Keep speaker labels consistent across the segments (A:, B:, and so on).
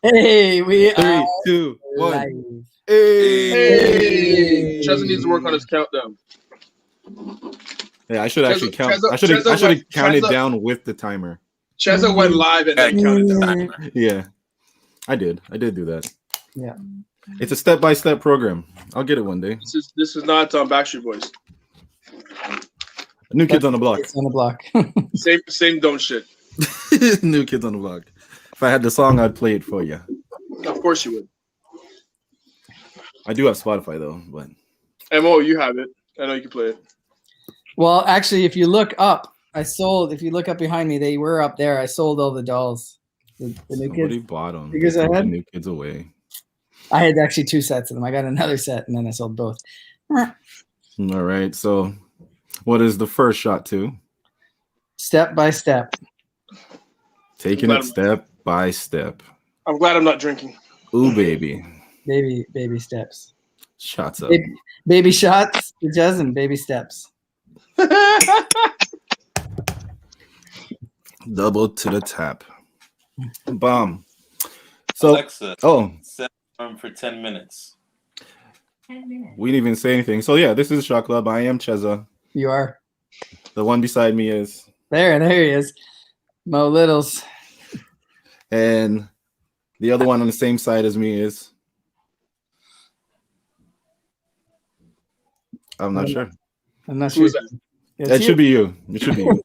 A: Hey, we
B: 3,
A: are
B: 2, 1.
A: live.
C: Hey, Cheza needs to work on his countdown.
B: Yeah, I should actually count.
C: Cheza-
B: I should have
C: Cheza
B: counted
C: Cheza-
B: down with the timer.
C: Cheza went live and then counted down.
B: Yeah, I did do that.
A: Yeah.
B: It's a step-by-step program. I'll get it one day.
C: This is not Backstreet Boys.
B: New Kids on the Block.
A: It's on the block.
C: Same dumb shit.
B: New Kids on the Block. If I had the song, I'd play it for you.
C: Of course you would.
B: I do have Spotify though, but
C: Mo, you have it. I know you can play it.
A: Well, actually, if you look up, if you look up behind me, they were up there. I sold all the dolls. The new
B: somebody
A: kids.
B: bought them.
A: Figures
B: They took the
A: ahead?
B: New Kids away.
A: I had actually 2 sets of them. I got another set and then I sold both.
B: All right. So, what is the first shot to?
A: Step by step.
B: Taking it step by step.
C: I'm glad I'm not drinking.
B: Ooh, baby.
A: Baby steps.
B: Shots up.
A: Baby shots, and baby steps.
B: Double to the tap. Bomb. So,
D: Alexa, set alarm for 10 minutes.
B: We didn't even say anything. So, yeah, this is Shot Club. I am Cheza.
A: You are.
B: The one beside me is.
A: There he is. Mo Littles.
B: And the other one on the same side as me is. I'm not sure.
A: I'm not
C: Who
A: sure.
C: is that?
B: It should be you. It should be you.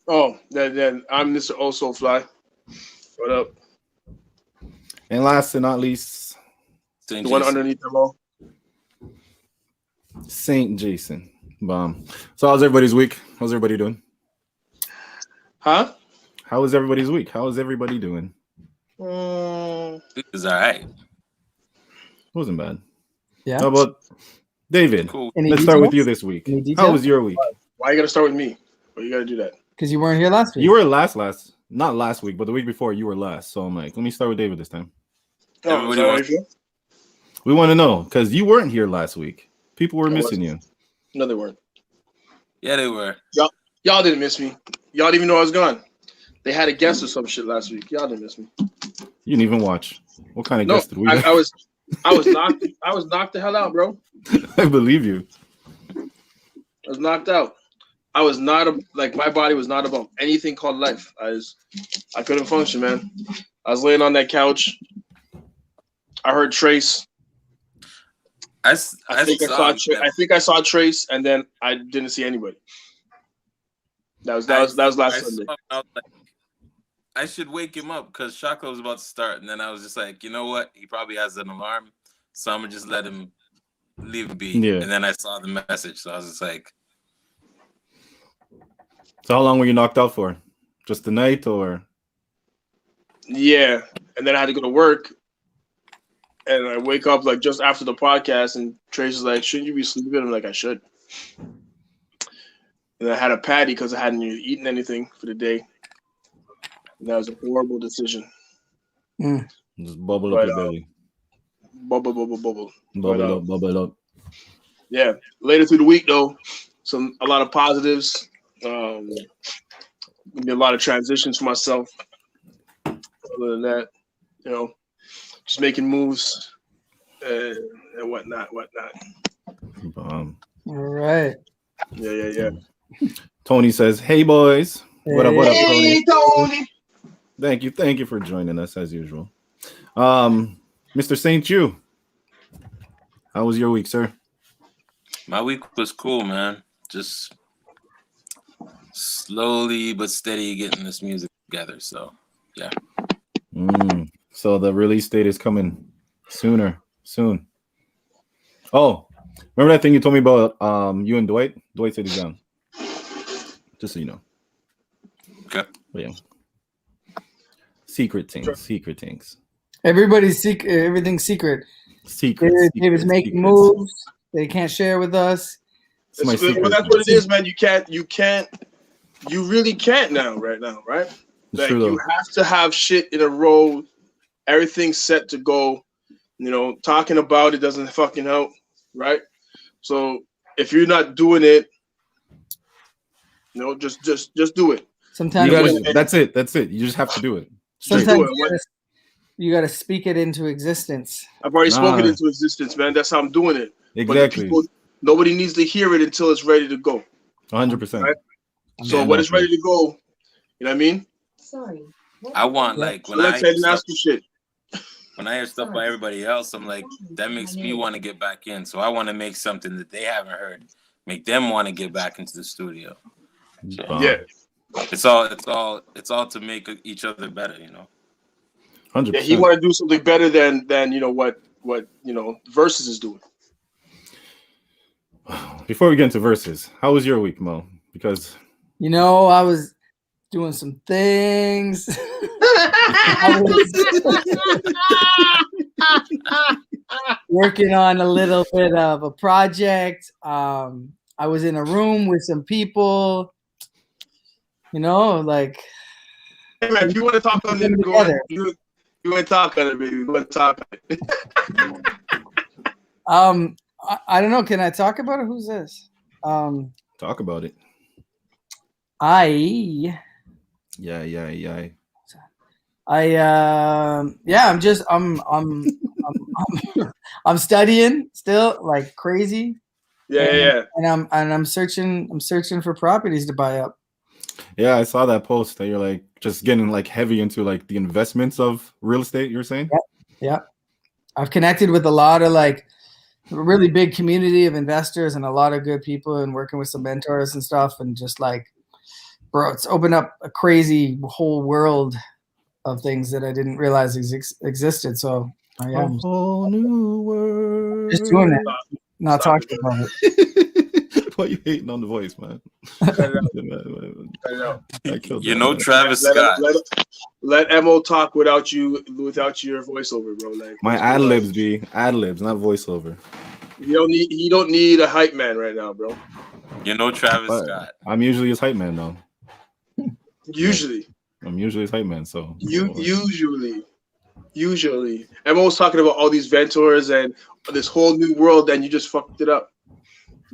C: Oh, then I'm Mr. Also Fly. What up?
B: And last and not least,
C: The one underneath the wall.
B: Saint Jason. Bomb. So how's everybody's week? How's everybody doing?
C: Huh?
B: How was everybody's week? How is everybody doing?
D: It was all right.
B: Wasn't bad.
A: Yeah.
B: How about David?
D: Cool.
B: Let's start with you this week. How was your week?
C: Why you gotta start with me? Why you gotta do that?
A: Because you weren't here last week.
B: You were not last week, but the week before you were last. So I'm like, let me start with David this time.
C: Oh, is that how you feel?
B: We want to know because you weren't here last week. People were missing you.
C: No, they weren't.
D: Yeah, they were.
C: Y'all didn't miss me. Y'all didn't even know I was gone. They had a guest or some shit last week. Y'all didn't miss me.
B: You didn't even watch. What kind of
C: No,
B: guest did we?
C: I was knocked. I was knocked the hell out, bro.
B: I believe you.
C: I was knocked out. I was not my body was not about anything called life. I couldn't function, man. I was laying on that couch. I heard Trace. I think I saw Trace, and then I didn't see anybody. That was last Sunday.
D: I should wake him up because Shaka was about to start, and then I was just like, you know what? He probably has an alarm, so I'm gonna just let him leave it be.
B: Yeah.
D: And then I saw the message, so I was just like,
B: So how long were you knocked out for? Just the night or?
C: Yeah, and then I had to go to work, and I wake up like just after the podcast, and Trace is like, "Shouldn't you be sleeping?" I'm like, "I should." And I had a patty because I hadn't eaten anything for the day. And that was a horrible decision.
B: Just bubble up your belly.
C: Bubble.
B: Bubble up.
C: Yeah. Later through the week, though, a lot of positives. Maybe a lot of transitions for myself. Other than that, just making moves and whatnot.
A: All right.
C: Yeah.
B: Tony says, "Hey boys, what up, Tony?"
C: Hey, Tony.
B: Thank you for joining us as usual. Mr. Saint Jew, how was your week, sir?
D: my week was cool, man. Just slowly but steady getting this music together. So, yeah.
B: So the release date is coming soon. Oh, remember that thing you told me about you and Dwight? Dwight said he's down. Just so you know.
D: Okay.
B: But yeah. Secret things.
A: Everybody's secret. Everything's secret. David's making moves. They can't share with us.
C: Well, that's what it is, man. You really can't right now, right? Like, you have to have shit in a row. Everything's set to go. Talking about it doesn't fucking help, right? So if you're not doing it, just do it.
A: Sometimes
B: that's it. You just have to do it.
C: Just
A: Sometimes
C: do it.
A: you gotta speak it into existence.
C: I've already spoken
B: Nah.
C: into existence, man. That's how I'm doing it. But the
B: Exactly.
C: people, nobody needs to hear it until it's ready to go.
B: 100%.
C: Right. So
B: Yeah,
C: when
B: no,
C: it's ready to go, you know what I mean?
E: Sorry.
D: I want like when
C: Alexa, I didn't ask for shit.
D: when I hear stuff by everybody else, I'm like, that makes me want to get back in. So I want to make something that they haven't heard, make them want to get back into the studio. So
C: Yeah.
D: it's all to make each other better, you know.
B: 100%.
C: Yeah, he want to do something better than what Versus is doing.
B: Before we get into verses, how was your week, Mo? Because
A: You know, I was doing some things. I was working on a little bit of a project. I was in a room with some people. You know, like
C: Hey man, if you want to talk on it, go ahead. You want to talk on it, baby. You want to talk on it.
A: I don't know. Can I talk about it? Who's this?
B: talk about it.
A: Yeah, I'm studying still like crazy.
C: Yeah.
A: And I'm searching for properties to buy up.
B: Yeah, I saw that post that you're like just getting like heavy into like the investments of real estate, you're saying?
A: Yeah. I've connected with a lot of like a really big community of investors and a lot of good people and working with some mentors and stuff, and just like, bro, it's opened up a crazy whole world of things that I didn't realize existed. So I
B: A
A: am
B: whole new world.
A: just doing it, not
C: Stop
A: talking about it.
B: Why you hating on the voice, man?
C: Cut it out.
B: I killed
D: You
B: that,
D: know,
B: man.
D: Travis Scott.
C: Let Emo talk without your voiceover, bro. Like
B: My ad libs be ad libs, not voiceover.
C: He don't need a hype man right now, bro.
D: You know, Travis
B: But
D: Scott.
B: I'm usually his hype man though.
C: Usually.
B: I'm usually his hype man, so
C: Usually. Emo's talking about all these mentors and this whole new world, and you just fucked it up.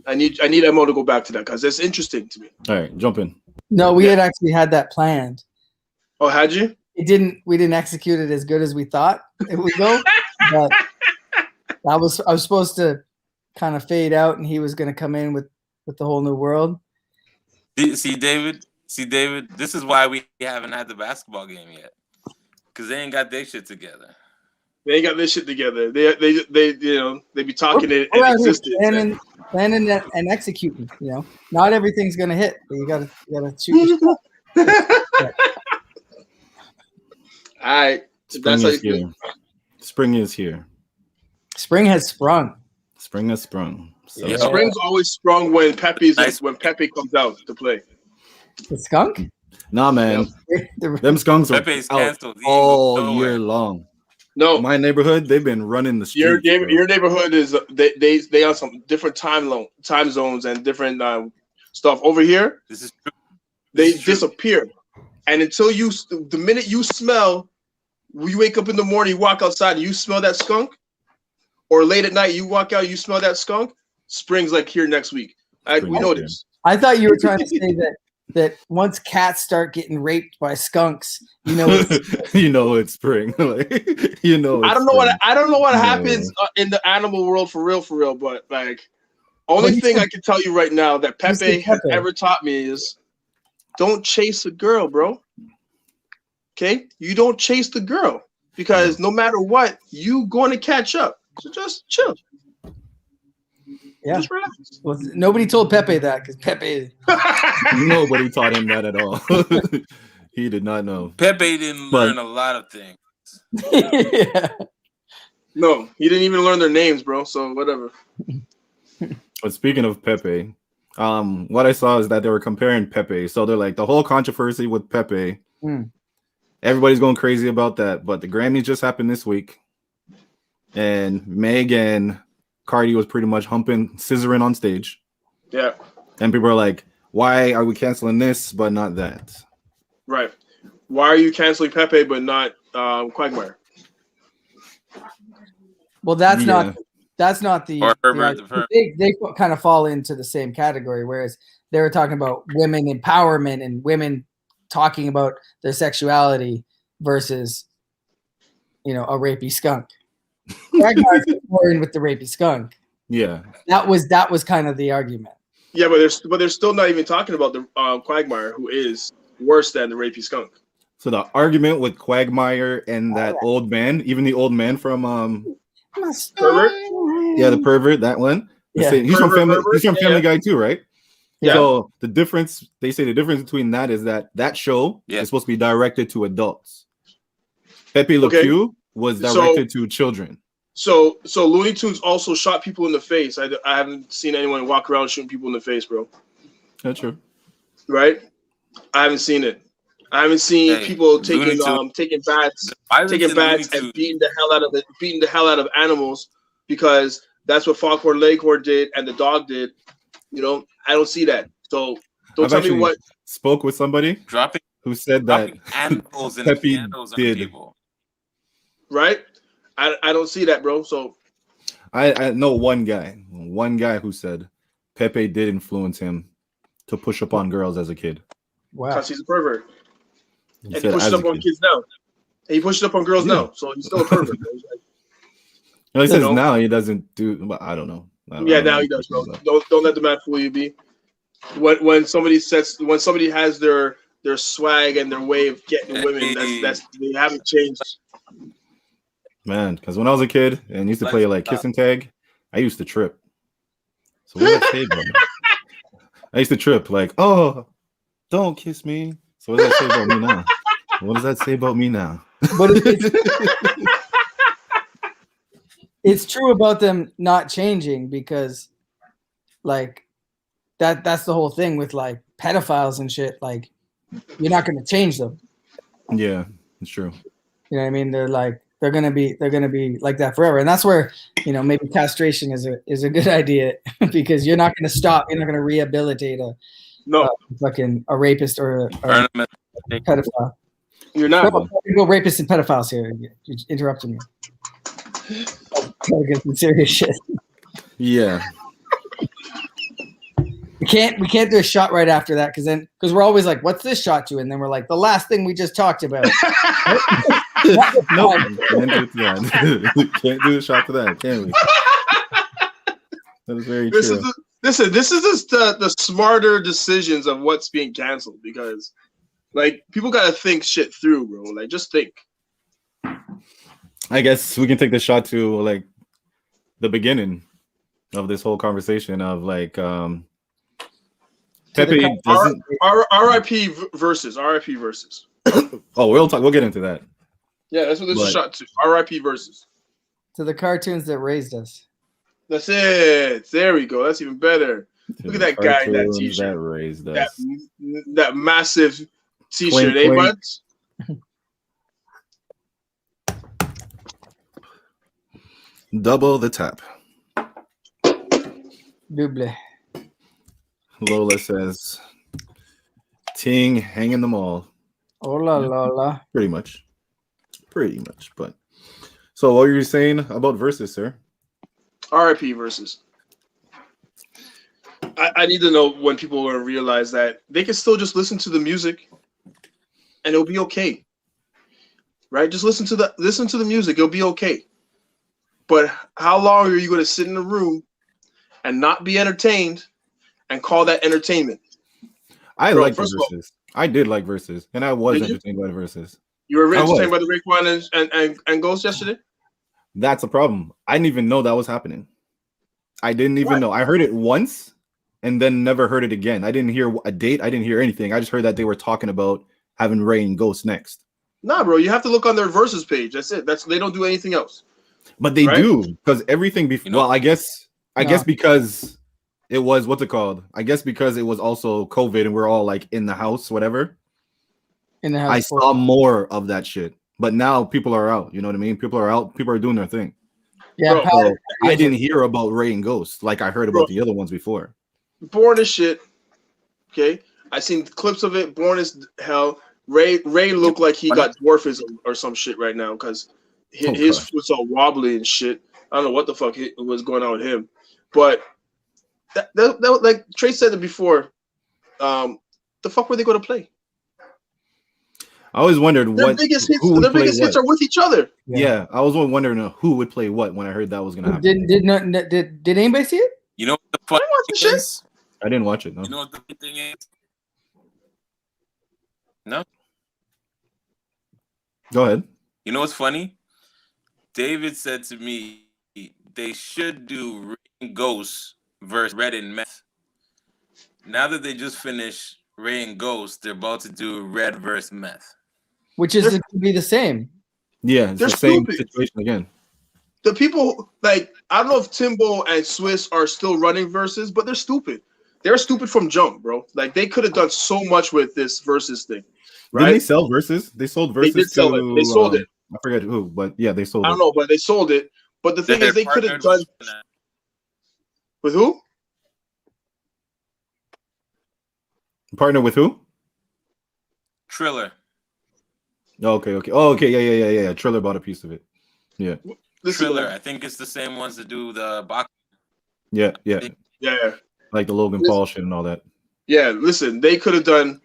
C: I need Emo to go back to that because that's interesting to me.
B: all right, jump in.
A: No, we had actually had that planned.
C: Oh, had you?
A: We didn't execute it as good as we thought it would go. But I was supposed to kind of fade out, and he was going to come in with the whole new world.
D: See, David, this is why we haven't had the basketball game yet. Because they ain't got their shit together.
C: They ain't got this shit together. They be talking in
A: We're out here
C: existence.
A: planning and executing. You know, not everything's going to hit. But you gotta shoot your shot.
C: All right.
B: Spring
C: That's how
B: is
C: you
B: here. Spring is here.
A: Spring has sprung.
B: Spring has sprung. So
D: Yeah.
C: Spring's always strong when Pepe comes out to play.
A: The skunk?
B: nah, man,
A: The-
B: them skunks are
D: Pepe's
B: out
D: canceled. He ain't
B: all
D: going nowhere.
B: year long.
C: No,
B: My neighborhood, they've been running the
C: your
B: streets. bro.
C: neighborhood is they on some different time zones and different stuff. Over here,
D: This is true.
C: they
D: This is true.
C: disappear, and until the minute you smell, you wake up in the morning, you walk outside, and you smell that skunk, or late at night you walk out, you smell that skunk. Spring's like here next week. We know this.
A: I thought you were trying to say that once cats start getting raped by skunks, you know,
B: you know it's spring. Like, you know,
C: I don't know what
B: No.
C: happens in the animal world for real, but like only thing I can tell you right now that Pepe has ever taught me is don't chase a girl, bro. Okay, you don't chase the girl because no matter what, you going to catch up. So just chill.
A: Yeah.
C: Just relax.
A: well, nobody told Pepe that because Pepe.
B: Nobody taught him that at all. He did not know.
D: Pepe didn't
B: But-
D: learn a lot of things.
A: Yeah.
C: No, he didn't even learn their names, bro. So whatever.
B: But speaking of Pepe, what I saw is that they were comparing Pepe. So they're like the whole controversy with Pepe. Everybody's going crazy about that. But the Grammys just happened this week, and Meg and Cardi was pretty much scissoring on stage.
C: Yeah,
B: And people are like, why are we canceling this but not that?
C: right. Why are you canceling Pepe but not Quagmire?
A: Well, that's
B: Yeah.
A: not the.
D: Or Herbert the First.
A: They kind of fall into the same category, whereas they were talking about women empowerment and women talking about their sexuality, versus, a rapey skunk. Quagmire's touring with the rapey skunk.
B: Yeah.
A: That was kind of the argument.
C: Yeah, but they're still not even talking about the Quagmire, who is worse than the rapey skunk.
B: So the argument with Quagmire and that old man, even the old man from
C: Pervert?
B: Yeah, the pervert, that one.
A: Yeah.
B: He's from Family.
C: Pervert,
B: He's from Family Guy too, right?
C: Yeah.
B: So the difference, they say the difference between that is that show is supposed to be directed to adults. Pepe Le Pew was directed to children.
C: So Looney Tunes also shot people in the face. I haven't seen anyone walk around shooting people in the face, bro.
B: That's true.
C: Right? I haven't seen it. I haven't seen people taking bats and beating the hell out of animals because that's what Foghorn Leghorn did and the dog did. I don't see that. So don't tell me what.
B: Spoke with somebody who said that
D: animals and
B: Pepe
D: did.
B: People.
C: Right? I don't see that, bro. So
B: I know one guy who said Pepe did influence him to push up on girls as a kid.
A: Wow.
C: Because he's a pervert. And he pushes up on kids now. And he pushes up on girls now. So he's still a pervert.
B: He says now he doesn't do, but I don't know.
C: Now he does, bro. Don't let the man fool you, B. When somebody has their swag and their way of getting women, that's they haven't changed.
B: Man, because when I was a kid and used to play like kiss and tag, I used to trip. So what does that say about me? I used to trip like, oh, don't kiss me. So what does that say about me now? What does that say about me now?
A: But it's true about them not changing because, like, that's the whole thing with like pedophiles and shit. Like, you're not going to change them.
B: Yeah, it's true.
A: You know what I mean? They're gonna be like that forever, and that's where maybe castration is a good idea because you're not gonna stop. You're not gonna rehabilitate a rapist or a pedophile.
C: You're not.
A: Go rapists and pedophiles here. You're interrupting me. Gotta get some serious shit.
B: Yeah.
A: We can't do a shot right after that because we're always like, what's this shot to? And then we're like, the last thing we just talked about.
B: No, can't do the shot to that, can we? That is very true.
C: This is just the smarter decisions of what's being canceled because, like, people gotta think shit through, bro. Like, just think.
B: I guess we can take the shot to like the beginning of this whole conversation of like Pepe doesn't
C: RIP versus.
B: Oh, we'll get into that.
C: Yeah, that's what this is shot to. RIP versus.
A: To the cartoons that raised us.
C: That's it. There we go. That's even better. Look at that guy in that t-shirt.
B: That raised us.
C: That massive t-shirt, eh, buds?
B: Double the tap.
A: Double.
B: Lola says, Ting hanging them all.
A: Hola, Lola.
B: Pretty much. But so what were you saying about versus, sir?
C: RIP versus. I need to know when people will realize that they can still just listen to the music and it'll be okay. Right? Just listen to the music, it'll be okay. But how long are you going to sit in a room and not be entertained and call that entertainment?
B: I like versus. I did like versus, and I was entertained by the versus.
C: You were entertained by the Raekwon and Ghost yesterday?
B: That's a problem. I didn't even know that was happening. I didn't even know. I heard it once and then never heard it again. I didn't hear a date. I didn't hear anything. I just heard that they were talking about having Ray and Ghost next. Nah,
C: bro, you have to look on their versus page. That's it. They don't do anything else.
B: But they do, because everything before. Well, I guess because it was what's it called? I guess because it was also COVID and we're all like in the house, whatever.
A: In the house.
B: I saw more of that shit. But now people are out. You know what I mean? People are out. People are doing their thing.
A: Yeah,
B: so I didn't hear about Ray and Ghost like I heard about the other ones before.
C: Born as shit. Okay, I seen clips of it. Born as hell. Ray looked like he got dwarfism or some shit right now because his foot's all wobbly and shit. I don't know what the fuck was going on with him, but that like Trey said it before. The fuck were they going to play?
B: I always wondered
C: Their
B: what
C: biggest hits,
B: who would
C: their
B: play
C: biggest hits
B: what.
C: are with each other.
B: Yeah, I was wondering who would play what when I heard that was gonna happen.
A: Did anybody see it?
D: You know what the
C: I
D: funny
C: didn't watch the
D: thing
C: shit.
D: is?
B: I didn't watch it. No.
D: You know what the thing is? No.
B: Go ahead.
D: You know what's funny? David said to me they should do Ray and Ghost versus Red and Meth. Now that they just finished Ray and Ghost, they're about to do Red versus Meth.
A: Which is to be the same.
B: Yeah, it's
C: They're
B: the same
C: stupid.
B: situation again.
C: The people like I don't know if Timbo and Swiss are still running verses, but they're stupid. They're stupid from jump, bro. Like they could have done so much with this versus thing,
B: Didn't they
C: right?
B: sell verses? They sold verses.
C: They did sell it. They sold it.
B: I forget who, but yeah, they sold
C: I
B: it.
C: don't know, but they sold it. But the thing is, they could have done with who?
B: Partner with who?
D: Triller.
B: Oh, okay. Oh, okay. Yeah. Triller bought a piece of it. Yeah.
C: Listen,
D: Triller. I think it's the same ones that do the box.
B: Yeah.
C: yeah.
B: Like the Logan Paul shit and all that.
C: Yeah, listen, they could have done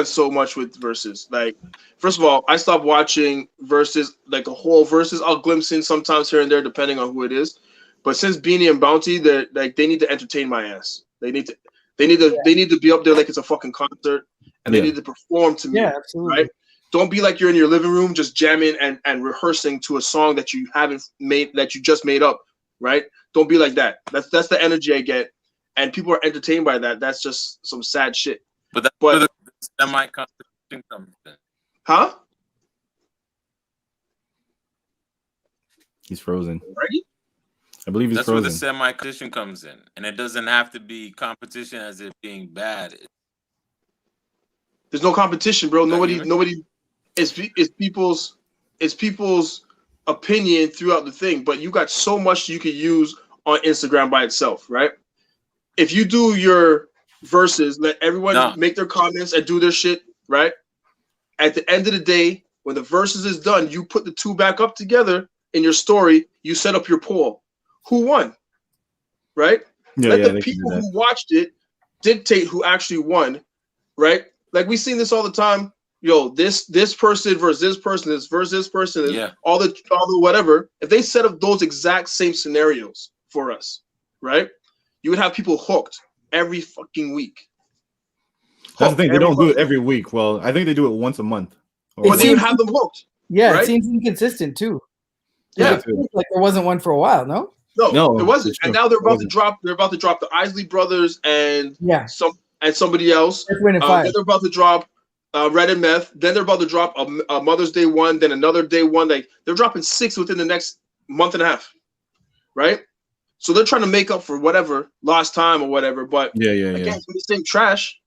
C: so much with verses. Like, first of all, I stopped watching verses, like a whole verses. I'll glimpse in sometimes here and there, depending on who it is. But since Beanie and Bounty, they need to entertain my ass. They need to be up there like it's a fucking concert, and they need to perform to me.
A: Yeah, absolutely.
C: Right? Don't be like you're in your living room just jamming and rehearsing to a song that you haven't made, that you just made up. Right? Don't be like that. That's the energy I get. And people are entertained by that. That's just some sad shit.
D: But that's where the semi-competition comes in.
C: Huh?
B: He's frozen.
C: Ready?
B: I believe he's
D: That's
B: frozen.
D: where the semi-competition comes in. And it doesn't have to be competition as it being bad.
C: There's no competition, bro.
D: Not
C: Nobody.
D: even.
C: It's people's opinion throughout the thing. But you got so much you could use on Instagram by itself, right? If you do your verses, let everyone make their comments and do their shit, right? At the end of the day, when the verses is done, you put the two back up together in your story. You set up your poll. Who won? Right? Let the people who watched it dictate who actually won, right? Like we seen this all the time. Yo, this person versus this person, this versus this person, all the whatever. If they set up those exact same scenarios for us, right? You would have people hooked every fucking week.
B: That's the thing. They don't do it every week. Well, I think they do it once a month.
C: But they would have them hooked.
A: Yeah,
C: right?
A: It seems inconsistent too.
C: Yeah,
A: like there wasn't one for a while.
C: No, it wasn't. And now they're about to drop. They're about to drop the Isley Brothers and somebody else.
A: Then
C: they're about to drop Red and Meth. Then they're about to drop a Mother's Day one. Then another day one. Like they're dropping 6 within the next month and a half, right? So they're trying to make up for whatever lost time or whatever. But again, for the same trash.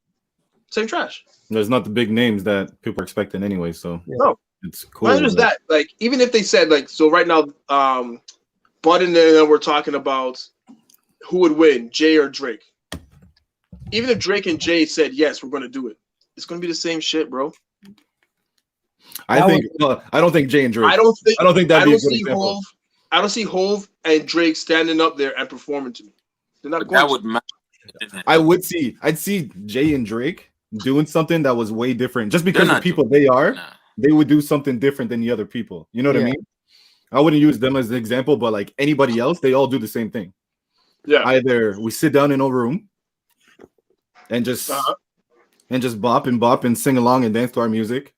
B: There's not the big names that people are expecting anyway. So
C: no,
B: it's cool.
C: Not just that. Like even if they said like so right now, Bud and then we're talking about who would win, Jay or Drake. Even if Drake and Jay said yes, we're going to do it. It's going to be the same shit, bro.
B: I don't think Jay and Drake.
C: I don't think
B: that'd be a good example.
C: I don't see Hove and Drake standing up there and performing to me. They're not going. That would
B: matter. I'd see Jay and Drake doing something that was way different. Just because the people they are, they would do something different than the other people. You know what I mean? I wouldn't use them as an example, but like anybody else, they all do the same thing.
C: Yeah.
B: Either we sit down in a room and just bop and sing along and dance to our music,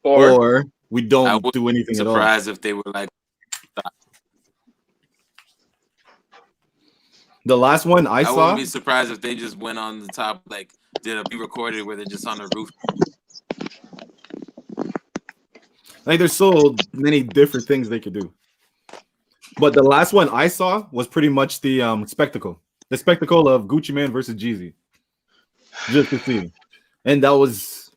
B: or we don't do anything at all.
D: Surprised if they were like.
B: The last one I saw.
D: I wouldn't be surprised if they just went on the top, like did a pre-recorded where they're just on the roof.
B: Like there's so many different things they could do. But the last one I saw was pretty much the spectacle. The spectacle of Gucci Mane versus Jeezy. Just to see. And that was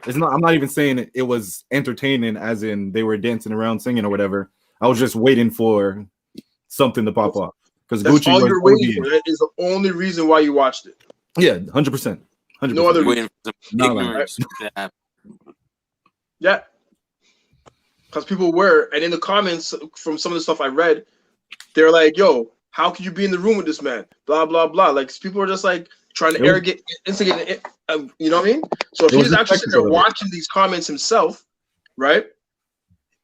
B: I'm not even saying it was entertaining as in they were dancing around singing or whatever. I was just waiting for something to pop off. Because Gucci
C: all
B: was
C: you're waiting for. That is the only reason why you watched it.
B: Yeah, 100%.
C: No other reason. Yeah. Because people were, and in the comments from some of the stuff I read, they're like, yo, how could you be in the room with this man? Blah, blah, blah. Like, people are just like trying to instigate, you know what I mean? So if he's actually sitting there watching these comments himself, right?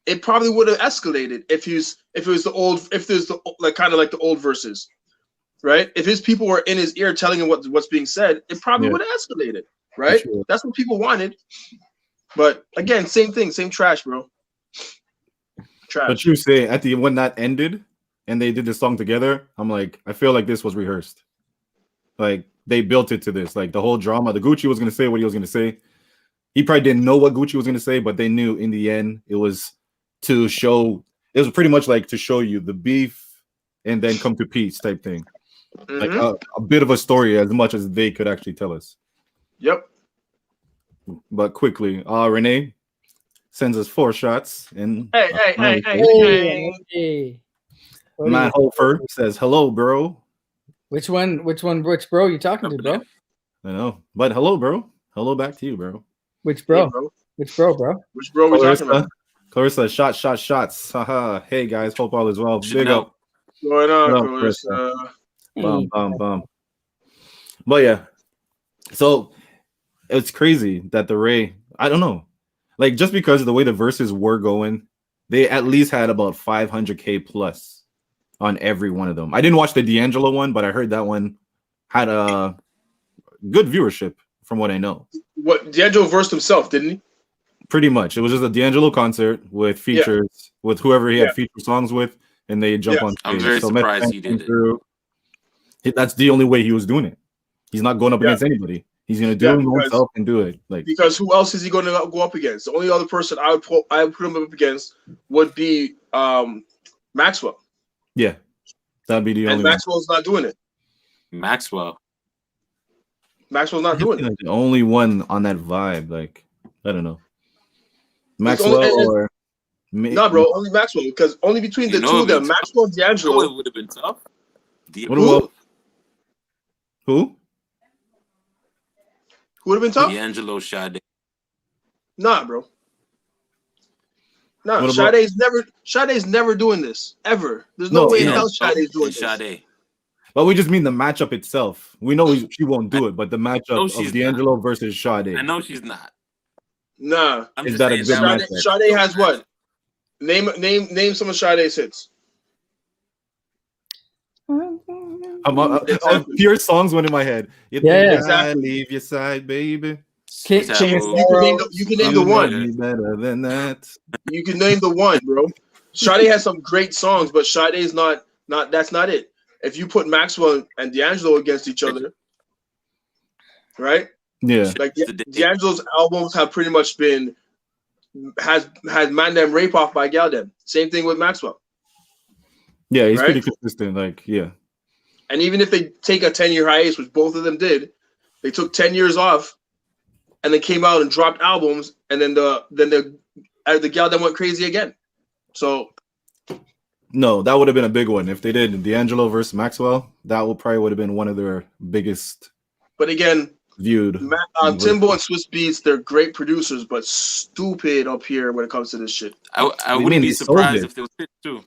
C: It probably would have escalated if there's the like kind of like the old verses, right? If his people were in his ear telling him what's being said, it probably would have escalated, right?
B: Sure.
C: That's what people wanted. But again, same thing, same trash, bro. Trash.
B: But you say at the when that ended and they did the song together, I'm like, I feel like this was rehearsed. Like they built it to this, like the whole drama. The Gucci was gonna say what he was gonna say. He probably didn't know what Gucci was gonna say, but they knew in the end it was to show. It was pretty much like to show you the beef and then come to peace type thing. Like a bit of a story as much as they could actually tell us.
C: Yep.
B: But quickly, Renee sends us 4 shots, and
C: Hey.
B: Matt Hofer says, "Hello, bro."
A: Which bro you talking to, bro?
B: I know, but hello, bro. Hello back to you, bro.
A: Which bro?
C: Hey, bro.
A: Which bro?
C: Which bro we talking about?
B: Clarissa, shots. Haha. Hey guys, hope all is well. Big up.
C: What's going on,
B: Hello,
C: Clarissa?
B: Bum. But yeah, so it's crazy that the Ray, I don't know, like just because of the way the verses were going, they at least had about 500K plus on every one of them. I didn't watch the D'Angelo one, but I heard that one had a good viewership from what I know.
C: What D'Angelo versed himself, didn't he?
B: Pretty much. It was just a D'Angelo concert with features with whoever he had feature songs with, and they jump on stage.
D: I'm very surprised he did
B: it. That's the only way he was doing it. He's not going up against anybody. He's gonna do it himself and do it. Like
C: because who else is he going to go up against? The only other person I would put him up against would be Maxwell.
B: Yeah, that'd be the only.
C: And Maxwell's not doing it.
D: Maxwell's
C: not doing it.
B: The only one on that vibe, like I don't know, Maxwell or
C: bro, only Maxwell because only between the two of them, Maxwell and D'Angelo,
D: it would have been tough.
B: Who?
C: Who would have been tough?
D: D'Angelo, Sade.
C: Nah, bro. Nah, Sade's never doing this ever. There's no way in hell Sade's doing this.
B: But we just mean the matchup itself. We know she won't do it, but the matchup of D'Angelo versus Sade.
D: I know she's not.
C: Nah,
B: is that a good matchup?
C: Sade has what? Name some of Sade's hits.
B: Pure songs went in my head.
C: Exactly.
B: Leave your side, baby.
C: You can name the one.
B: Better than that.
C: You can name the one, bro. Sade has some great songs, but Sade's not. That's not it. If you put Maxwell and D'Angelo against each other, right?
B: Yeah.
C: Like D'Angelo's albums have pretty much been has Man Them Rape Off by Gal Dem. Same thing with Maxwell.
B: Yeah, he's pretty consistent. Like, yeah.
C: And even if they take a 10-year hiatus, which both of them did, they took 10 years off and they came out and dropped albums, and then the Gal Dem went crazy again. So
B: no, that would have been a big one. If they did D'Angelo versus Maxwell, that would have been one of their biggest.
C: But again,
B: viewed.
C: Timbo and Swiss Beats, they're great producers, but stupid up here when it comes to this shit.
D: I wouldn't be surprised if they was hit too.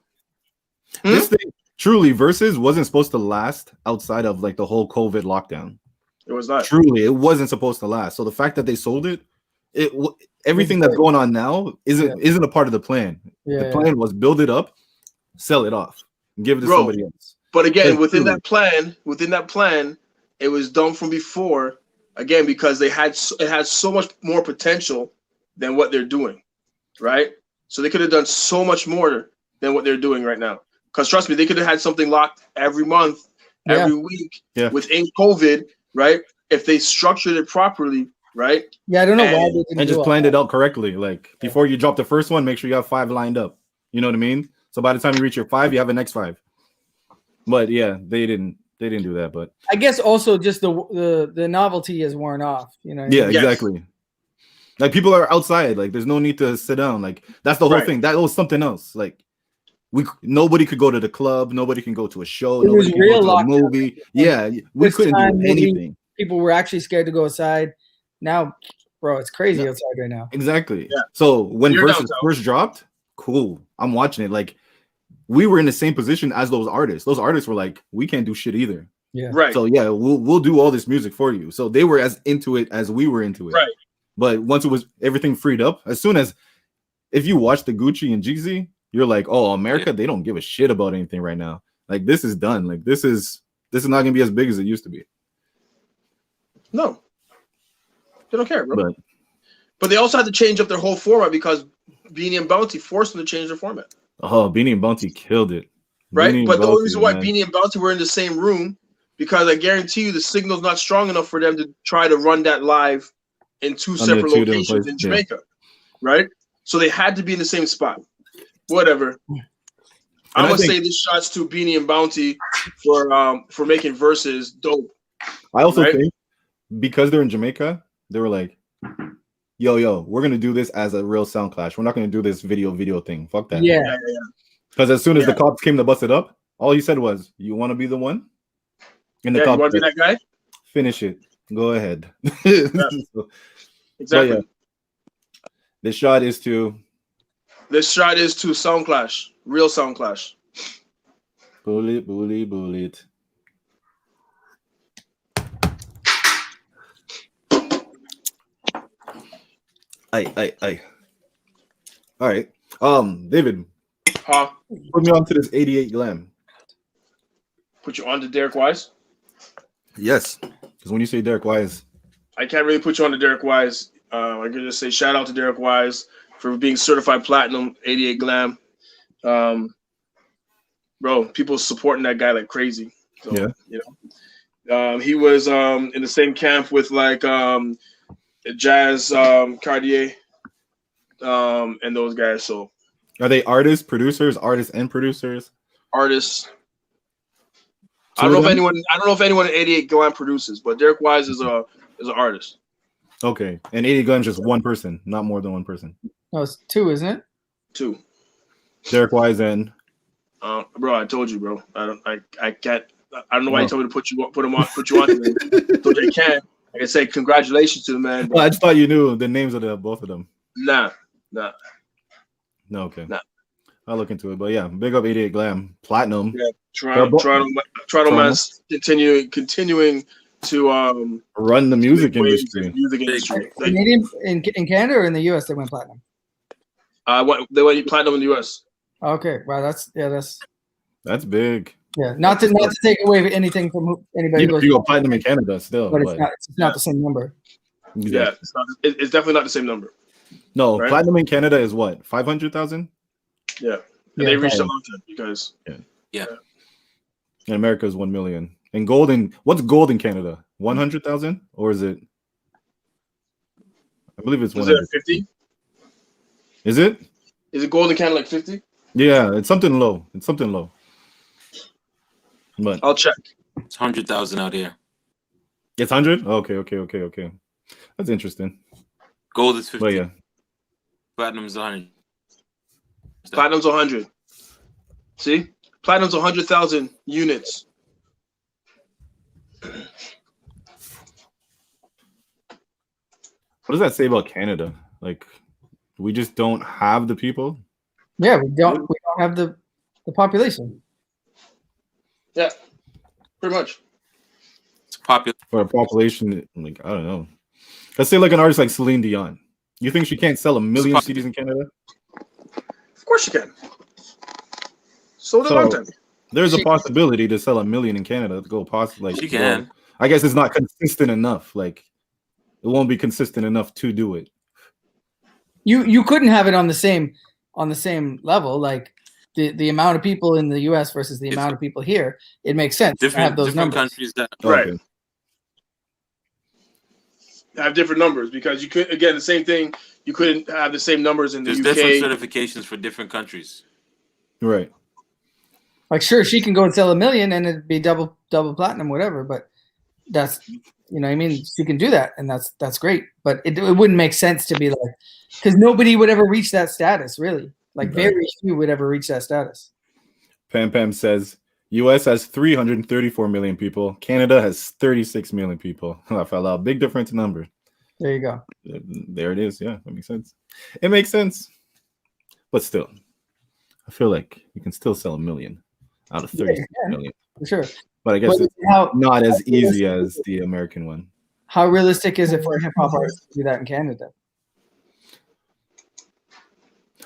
B: This thing, truly, Versus wasn't supposed to last outside of like the whole COVID lockdown.
C: It was not.
B: Truly, it wasn't supposed to last. So the fact that they sold it, everything that's going on now isn't a part of the plan. The plan was build it up, sell it off, and give it to somebody else.
C: But again, within that plan, it was done from before. Again, because it had so much more potential than what they're doing, right? So they could have done so much more than what they're doing right now. Because trust me, they could have had something locked every month, every week within COVID, right? If they structured it properly, right?
A: Yeah, I don't know why they didn't
B: and just planned it out correctly. Like before you drop the first one, make sure you have 5 lined up. You know what I mean? So by the time you reach your 5, you have the next 5. But yeah, they didn't do that. But
A: I guess also just the novelty has worn off. You know?
B: Yeah, exactly. Like people are outside. Like there's no need to sit down. Like that's the whole thing. That was something else. Like nobody could go to the club. Nobody can go to a show. Nobody can go to a movie. Yeah, we couldn't do anything.
A: People were actually scared to go outside. Now, bro, it's crazy outside right now.
B: Exactly. Yeah. So when Versus first dropped, cool. I'm watching it. Like we were in the same position as those artists. Those artists were like, we can't do shit either.
A: Yeah.
C: Right.
B: So yeah, we'll do all this music for you. So they were as into it as we were into it.
C: Right.
B: But once it was everything freed up, as soon as if you watch the Gucci and Jeezy, you're like, oh, America, they don't give a shit about anything right now. Like this is done. Like this is not gonna be as big as it used to be.
C: No, they don't care, bro.
B: But
C: But they also had to change up their whole format because Beanie and Bounty forced them to change their format.
B: oh, Beanie and Bounty killed it.
C: Right?
B: Beanie
C: But
B: and
C: the only
B: Bounty,
C: reason why
B: man.
C: Beanie and Bounty were in the same room, because I guarantee you the signal's not strong enough for them to try to run that live in two
B: Under
C: separate
B: two different
C: locations in
B: places, yeah.
C: Jamaica. Right? So they had to be in the same spot. Whatever. I'm
B: I
C: gonna
B: think-
C: say this shots to Beanie and Bounty for making verses dope.
B: I also
C: Right?
B: think because they're in Jamaica, they were like, yo, we're gonna do this as a real sound clash. We're not gonna do this video thing. Fuck that.
A: Yeah.
B: Because as soon as the
C: Yeah.
B: cops came to bust it up, all he said was, "You want to be the one?" And the
C: Yeah, you
B: cops
C: want to be
B: said,
C: that guy?
B: finish it. Go ahead. So,
C: Exactly.
B: yeah. the shot is to
C: This shot is to Sound Clash, real Sound Clash.
B: bullet. Aye. All right. David,
C: Huh?
B: put me on to this 88 glam.
C: Put you on to Derek Wise?
B: Yes. Because when you say Derek Wise,
C: I can't really put you on to Derek Wise. I can just say shout out to Derek Wise for being certified platinum, 88 glam. Bro, people supporting that guy like crazy. So,
B: Yeah.
C: You know, he was in the same camp with like Jazz Cartier and those guys. So
B: are they artists, producers, and producers?
C: artists.
B: Two
C: I don't
B: of
C: know if
B: them?
C: anyone in 88 glam produces, but Derek Wise is an artist.
B: Okay. And 80 glam's just one person, not more than one person.
A: No, it's 2, isn't it?
C: Too.
B: Derek Wise and
C: Bro, I told you, bro. I can't. I don't know why
B: No.
C: you told me to put you on to me. I told you I can't. Like I say, congratulations to the man.
B: well, I just thought you knew the names of both of them.
C: Nah.
B: No, okay.
C: Nah.
B: I'll look into it. But yeah, big up 88 glam. Platinum.
C: Yeah. Toronto man's continuing to
B: Run the music
C: make waves in
B: industry.
C: the music industry. Like,
A: Canadian in Canada or in the US they went platinum.
C: they went platinum in the US.
A: Okay, wow, that's
B: That's big.
A: not to take away anything from anybody
B: Even
A: who
B: if you
A: goes,
B: go platinum in Canada still.
A: but
B: But
A: it's not the same number.
C: Yeah, it's definitely not the same number.
B: No,
C: Right?
B: platinum in Canada is what? 500,000?
C: Yeah. And
A: Yeah,
C: they reached
B: okay.
C: a lot of because
B: In America is 1 million. And what's gold in Canada? 100,000? Or is it? I believe it's
C: was
B: 100.
C: it 50?
B: Is it?
C: Is it gold in Canada like 50?
B: Yeah, it's something low. But
C: I'll check.
D: It's 100,000 out here.
B: it's 100? Okay. That's interesting.
D: Gold is 50.
B: But yeah.
D: Platinum's 100.
C: Platinum's 100. See? Platinum's 100,000 units.
B: What does that say about Canada? Like, we just don't have the people?
A: Yeah, we don't have the population.
C: Yeah. Pretty much.
D: It's popular.
B: For a population, like, I don't know. Let's say like an artist like Celine Dion. You think she can't sell 1 million CDs in Canada?
C: Of course you can. Sold a
B: So-
C: long time.
B: There's a
A: She-
B: possibility to sell 1 million in Canada to go possibly. Like,
D: She can.
B: I guess it's not consistent enough. Like, it won't be consistent enough to do it.
A: You couldn't have it on the same level, like the amount of people in the US versus the
D: It's-
A: amount of people here. It makes sense to have
D: Different
A: those numbers.
D: countries that
C: Right.
B: Okay.
C: Have different numbers because you could, again, the same thing. You couldn't have the same numbers in the
D: there's
C: UK.
D: different certifications for different countries.
B: Right.
A: Like, sure, she can go and sell 1 million and it'd be double platinum, whatever. But that's, I mean, she can do that, and that's great. But it wouldn't make sense to be like, because nobody would ever reach that status, really. Like,
B: Right.
A: very few would ever reach that status.
B: Pam says US has 334 million people. Canada has 36 million people. I fell out. Big difference in number.
A: There you go.
B: There it is. Yeah, that makes sense. It makes sense. But still, I feel like you can still sell 1 million out of 36
A: Yeah.
B: million.
A: For sure.
B: But I guess
A: But
B: it's not as easy as the American one.
A: how realistic is it for a hip hop artist to do that in Canada?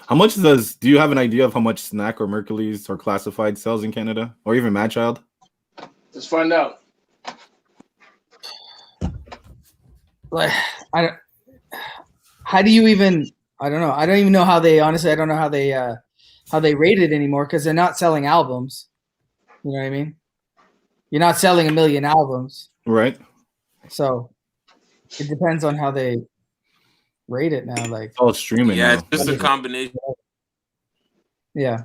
B: How much do you have an idea of how much Snack or Mercury's or Classified sells in Canada, or even Mad Child?
C: Let's find out.
A: Like, how do you even? I don't know. I don't even know how they. Honestly, I don't know how they rate it anymore because they're not selling albums. You know what I mean? You're not selling 1 million albums,
B: Right.
A: so it depends on how they rate it now. Like,
B: It's all streaming.
D: Yeah,
B: now.
D: it's just a combination.
A: yeah.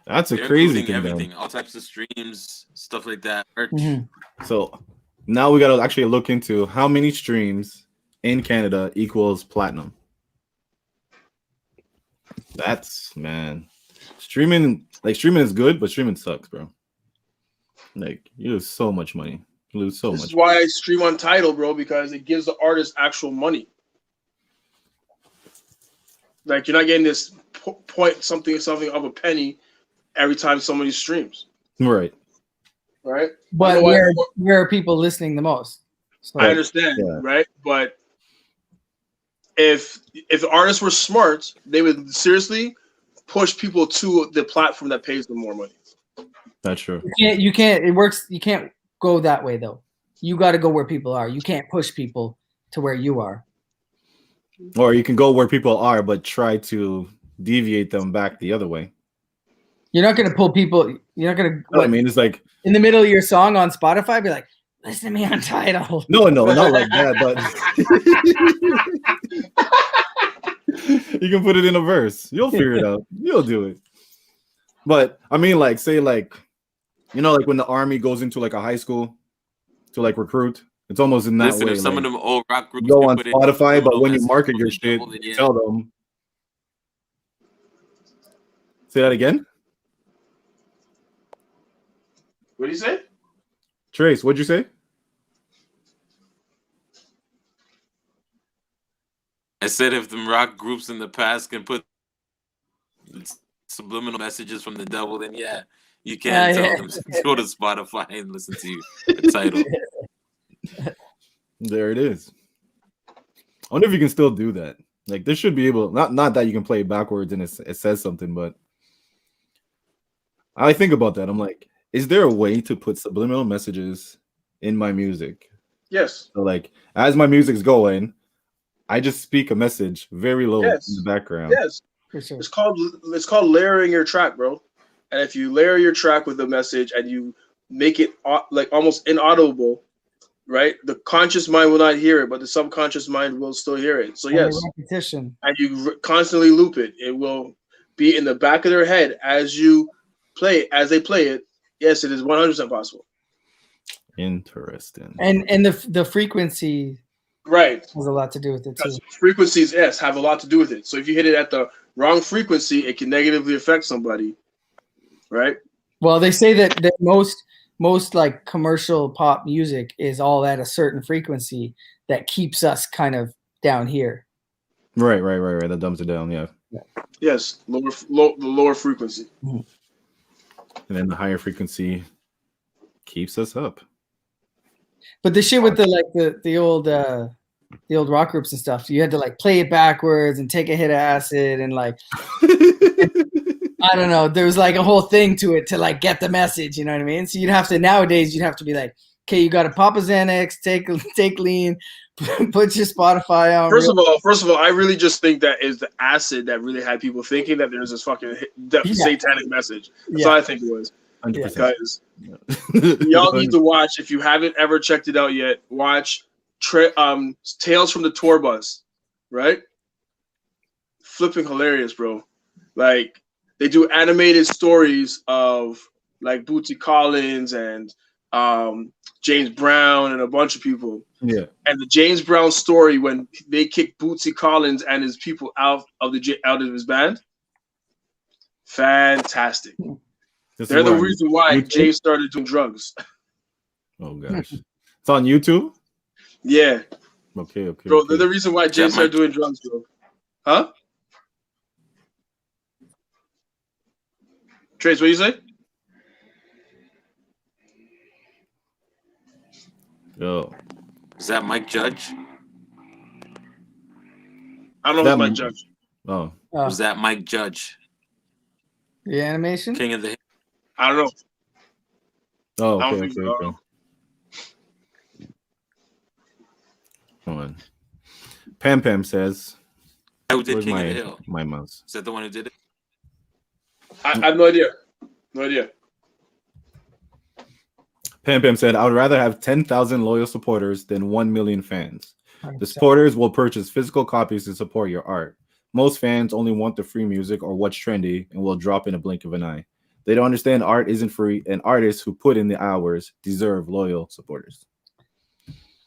B: That's a
D: They're
B: crazy
D: including
B: thing.
D: everything, all types of streams, stuff like that. Merch.
B: So now we got to actually look into how many streams in Canada equals platinum. That's, man, streaming is good, but streaming sucks, bro. Like, you lose so much money. You lose so
C: This
B: much.
C: is why I stream on Tidal, bro, because it gives the artist actual money. Like, you're not getting this point something of a penny every time somebody streams.
B: Right.
C: Right?
A: But where are people listening the most? So,
C: I understand,
B: Yeah.
C: right? But if the artists were smart, they would seriously push people to the platform that pays them more money.
B: That's true.
A: you can't. It works. You can't go that way though. You got to go where people are. You can't push people to where you are.
B: Or you can go where people are, but try to deviate them back the other way.
A: You're not going to pull people. You're not going to.
B: You know what I mean? It's like,
A: in the middle of your song on Spotify, be like, listen to me on Tidal.
B: no, not like that, but you can put it in a verse. You'll figure it out. You'll do it. But I mean, like, say, like, you know, like when the army goes into like a high school to like recruit, it's almost in that
D: Listen,
B: way.
D: if some
B: like,
D: of them old rock groups
B: you go on
D: put it
B: Spotify,
D: in
B: but when you
D: as
B: market your
D: the
B: shit,
D: devil, then
B: you
D: yeah.
B: tell them. Say that again,
C: What do you say?
B: Trace. What'd you say?
D: I said if them rock groups in the past can put subliminal messages from the devil, then yeah, you can tell them to go to Spotify and listen to the title.
B: There it is. I wonder if you can still do that. Like, this should be able, not that you can play it backwards and it says something, but I think about that. I'm like, is there a way to put subliminal messages in my music?
C: Yes.
B: So, like, as my music's going, I just speak a message very low in the background.
C: Yes.
A: For sure.
C: It's called layering your track, bro. And if you layer your track with a message and you make it like almost inaudible, right? The conscious mind will not hear it, but the subconscious mind will still hear it. So yes,
A: Repetition.
C: and you constantly loop it. It will be in the back of their head as you play, as they play it. Yes, it is 100% possible.
B: Interesting.
A: And the frequency,
C: right,
A: has a lot to do with it too.
C: Frequencies, yes, have a lot to do with it. So if you hit it at the wrong frequency, it can negatively affect somebody. Right.
A: Well, they say that most like commercial pop music is all at a certain frequency that keeps us kind of down here.
B: Right. That dumbs it down. Yeah.
C: Yes, the lower frequency.
B: And then the higher frequency keeps us up.
A: But the shit with the old rock groups and stuff, you had to like play it backwards and take a hit of acid and like I don't know. There was like a whole thing to it to like get the message. You know what I mean? So nowadays you'd have to be like, okay, you got to pop a Xanax, take lean, put your Spotify on.
C: First of all, I really just think that is the acid that really had people thinking that there's this fucking satanic message. That's all I think it was.
B: 100%.
C: Guys, y'all need to watch, if you haven't ever checked it out yet, watch Tales from the Tour Bus, right? Flipping hilarious, bro. Like, they do animated stories of like Bootsy Collins and James Brown and a bunch of people.
B: Yeah. And
C: the James Brown story when they kicked Bootsy Collins and his people out of his band. Fantastic. They're the reason why Jay started doing drugs.
B: Oh gosh. It's on YouTube?
C: Yeah.
B: Okay.
C: Bro, they're the reason why Jay started doing drugs, bro. Huh? Trace, what do you say?
B: Yo.
D: Is that Mike Judge?
C: I don't know who's Mike Judge.
B: Oh,
D: Was that Mike Judge?
A: The animation?
D: King of the Hill.
C: I don't know.
B: oh,
C: I don't
B: okay,
C: think
B: okay,
C: so.
B: okay. Hold on. Pam Pam says,
D: Who did
B: "Where's
D: King of the Hill?
B: my mouse?"
D: Is that the one who did it?
C: I have no idea. No idea.
B: Pam Pam said, "I would rather have 10,000 loyal supporters than 1 million fans. The
A: 100%.
B: supporters will purchase physical copies to support your art. Most fans only want the free music or what's trendy and will drop in a blink of an eye. They don't understand art isn't free, and artists who put in the hours deserve loyal supporters."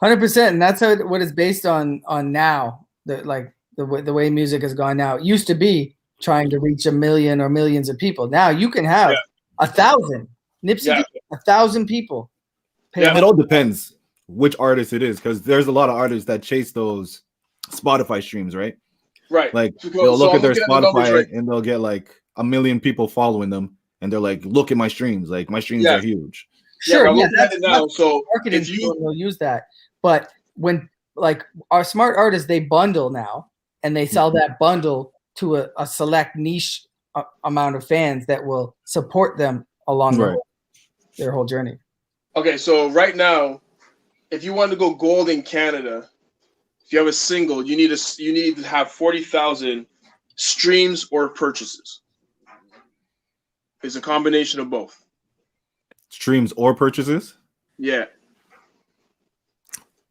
A: 100%, and that's what it's based on now. The way music has gone now. It used to be trying to reach a million or millions of people. Now you can have 1,000. Nipsey,
C: Yeah.
A: 1,000 people.
C: Yeah.
B: It all depends which artist it is, because there's a lot of artists that chase those Spotify streams, right?
C: Right.
B: Like
C: So
B: they'll look
C: I'm
B: at their
C: looking at the numbers,
B: Spotify
C: right?
B: and they'll get like 1 million people following them, and they're like, "Look at my streams! Like my streams
C: Yeah.
B: are huge."
A: Sure,
C: I'm
A: yeah,
C: looking at it now. So
A: marketing
C: if you
A: people will use that. But when like our smart artists, they bundle now and they sell that bundle to a select niche amount of fans that will support them along their whole journey.
C: okay, so right now, if you want to go gold in Canada, if you have a single, you need to have 40,000 streams or purchases. It's a combination of both.
B: Streams or purchases?
C: Yeah.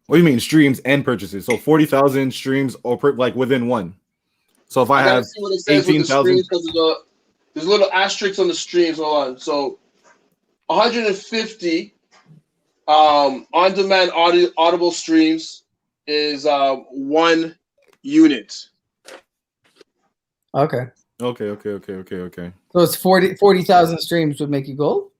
B: What do you mean streams and purchases? So 40,000 streams or like within one. So if I
C: gotta
B: have
C: see what it says with the
B: 18,000,
C: streams, because there's a little asterisk on the streams. Hold on. So 150 on-demand audible streams is 1 unit.
A: Okay.
B: okay.
A: So it's 40,000 streams would make you gold?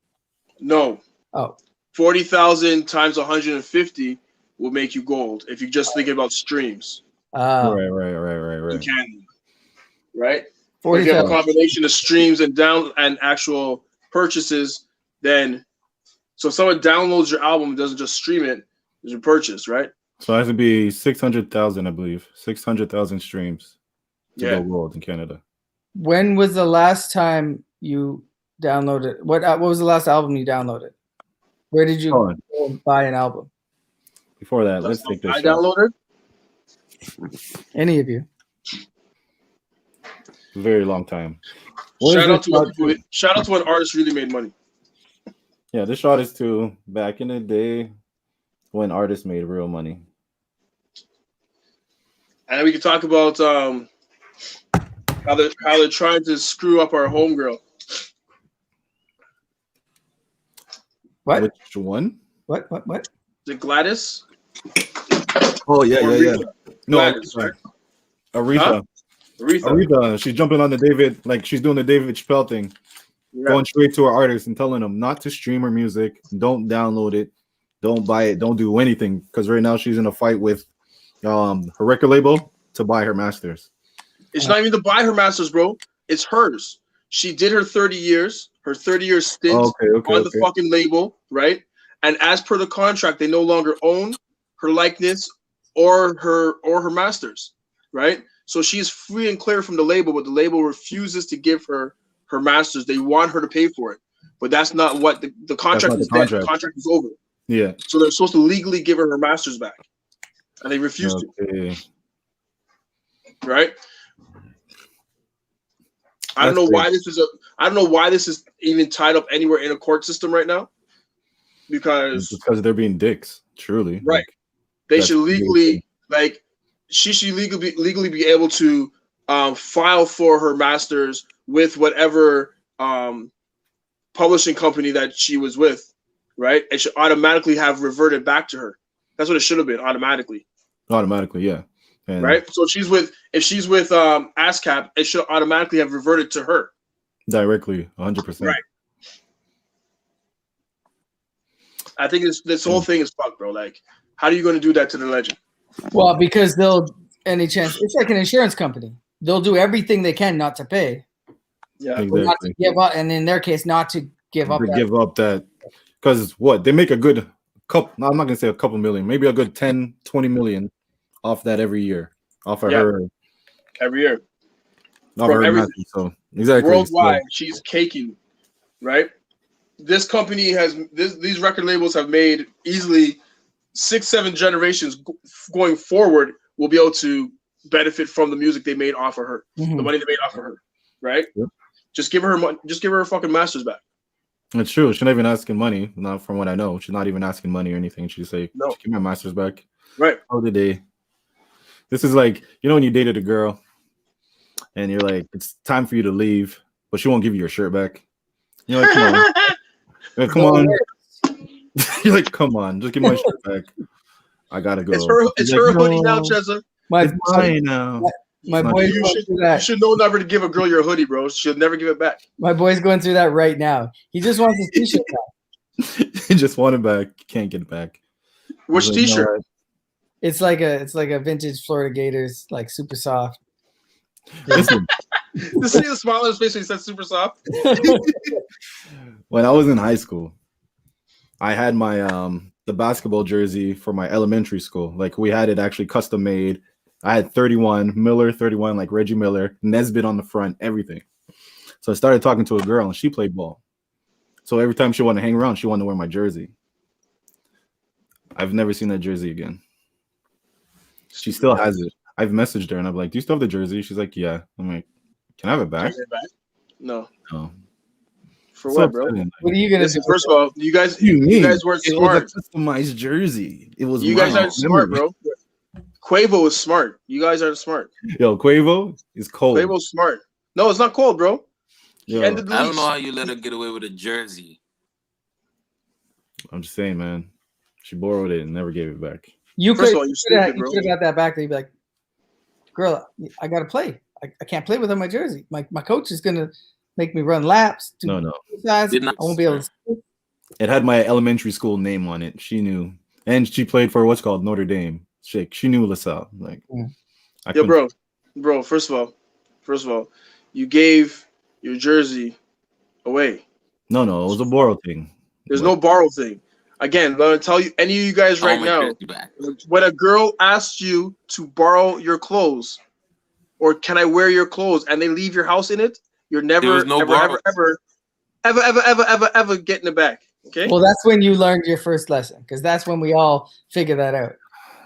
C: No.
A: Oh.
C: 40,000 times 150 will make you gold if you're just thinking about streams.
B: Right.
C: In Canada, right? If you
A: 40,000.
C: have a combination of streams and actual purchases, then so if someone downloads your album and doesn't just stream it, there's a purchase, right?
B: So it has to be 600,000, I believe. 600,000 streams to go gold in Canada.
A: When was the last time you downloaded? What was the last album you downloaded? Where did you go buy an album?
B: Before that, let's take this.
C: I downloaded.
A: Any of you?
B: Very long time.
C: Shout out to when artists really made money.
B: Yeah, this shot is to back in the day when artists made real money.
C: And we can talk about how they're trying to screw up our homegirl.
A: What?
B: Which one?
A: What?
C: The Gladys?
B: Oh yeah. No,
C: Gladys, right?
B: Aretha. Aretha. She's jumping on the David, like she's doing the David Chappelle thing, going straight to her artists and telling them not to stream her music, don't download it, don't buy it, don't do anything, because right now she's in a fight with her record label to buy her masters.
C: It's not even to buy her masters, bro. It's hers. She did her 30 years stint on the fucking label, right? And as per the contract, they no longer own her likeness or her masters, right? So she's free and clear from the label, but the label refuses to give her her masters. They want her to pay for it, but that's not what the contract is. The contract is over.
B: Yeah.
C: So they're supposed to legally give her her masters back, and they refuse to. Right. I don't know why this is even tied up anywhere in a court system right now. Because
B: they're being dicks, truly.
C: Right. They should legally she should legally be able to file for her masters with whatever publishing company that she was with, right? It should automatically have reverted back to her. That's what it should have been, automatically.
B: Automatically, yeah. And
C: right. So if she's with ASCAP, it should automatically have reverted to her.
B: Directly, 100%.
C: Right. I think this whole thing is fucked, bro. Like, how are you going to do that to the legend?
A: Well, because it's like an insurance company. They'll do everything they can not to pay.
C: Yeah.
B: Exactly.
A: Not to give up, and in their case, not to give up.
B: That because they make a good couple. I'm not gonna say a couple million, maybe a good 10, 20 million off that every year, off of her
C: every year.
B: I've
C: From
B: heard
C: everything.
B: nothing, so exactly.
C: Worldwide, she's caking, right? This company these record labels have made easily 6-7 generations going forward will be able to benefit from the music they made off of her, the money they made off of her, right?
B: Yep.
C: Just give her her money, just give her her fucking masters back.
B: It's true. She's not even asking money. Not from what I know. She's not even asking money or anything. She's like,
C: No.
B: give my masters back.
C: Right.
B: How did they? This is like, you know, when you dated a girl and you're like, it's time for you to leave, but she won't give you your shirt back. You're like, come on. You're like, come on. You're like, come on, just give my shirt back. I gotta go.
C: It's her hoodie now, Cheza.
B: It's mine now.
A: My boy's
C: You
A: going through that.
C: You should know never to give a girl your hoodie, bro. She'll never give it back.
A: My boy's going through that right now. He just wants his t-shirt back.
B: You just want it back. Can't get it back.
C: Which
B: He's like,
C: t-shirt?
B: "No,
A: It's like a vintage Florida Gators, like super soft.
B: listen,
C: To see the smile on his face when he said super soft.
B: when I was in high school, I had my the basketball jersey for my elementary school. Like we had it actually custom made. I had 31, Miller 31, like Reggie Miller, Nesbitt on the front, everything. So I started talking to a girl and she played ball. So every time she wanted to hang around, she wanted to wear my jersey. I've never seen that jersey again. She still has it. I've messaged her and I'm like, do you still have the jersey? She's like, yeah. I'm like, can I have it back?
C: No.
B: No.
C: For
B: So
C: what, bro?
B: upsetting.
A: What are you gonna
C: Listen,
A: do?
C: first of all, you guys
B: What do you mean?
C: weren't
B: It
C: smart.
B: was a customized jersey. It was
C: You guys
B: mine.
C: aren't smart, bro. Quavo is smart. You guys aren't smart.
B: Yo, Quavo is cold.
C: Quavo's smart. No, it's not cold, bro. He
B: Yo,
C: ended the
D: I don't
C: lease.
D: know how you let her get away with a jersey.
B: I'm just saying, man. She borrowed it and never gave it back.
A: You
C: First
A: could
C: of all, you're stupid,
A: you
C: bro.
A: could have got that back. They'd be like, "Girl, I gotta play. I can't play without my jersey. My coach is gonna make me run laps.
B: No.
A: Exercise.
D: Did
A: I
D: not-
A: won't be able to."
B: It had my elementary school name on it. She knew. And she played for what's called Notre Dame. She knew LaSalle. Like, I
C: Yo,
B: couldn't-
C: bro. First of all, you gave your jersey away.
B: No, it was a borrow thing.
C: There's no borrow thing. Again, let me tell you, any of you guys
D: I
C: right
D: want my
C: now,
D: jersey back.
C: when a girl asks you to borrow your clothes, or can I wear your clothes, and they leave your house in it, you're
D: There
C: never,
D: was no borrow.
C: ever getting it back. Okay.
A: Well, that's when you learned your first lesson, because that's when we all figure that out.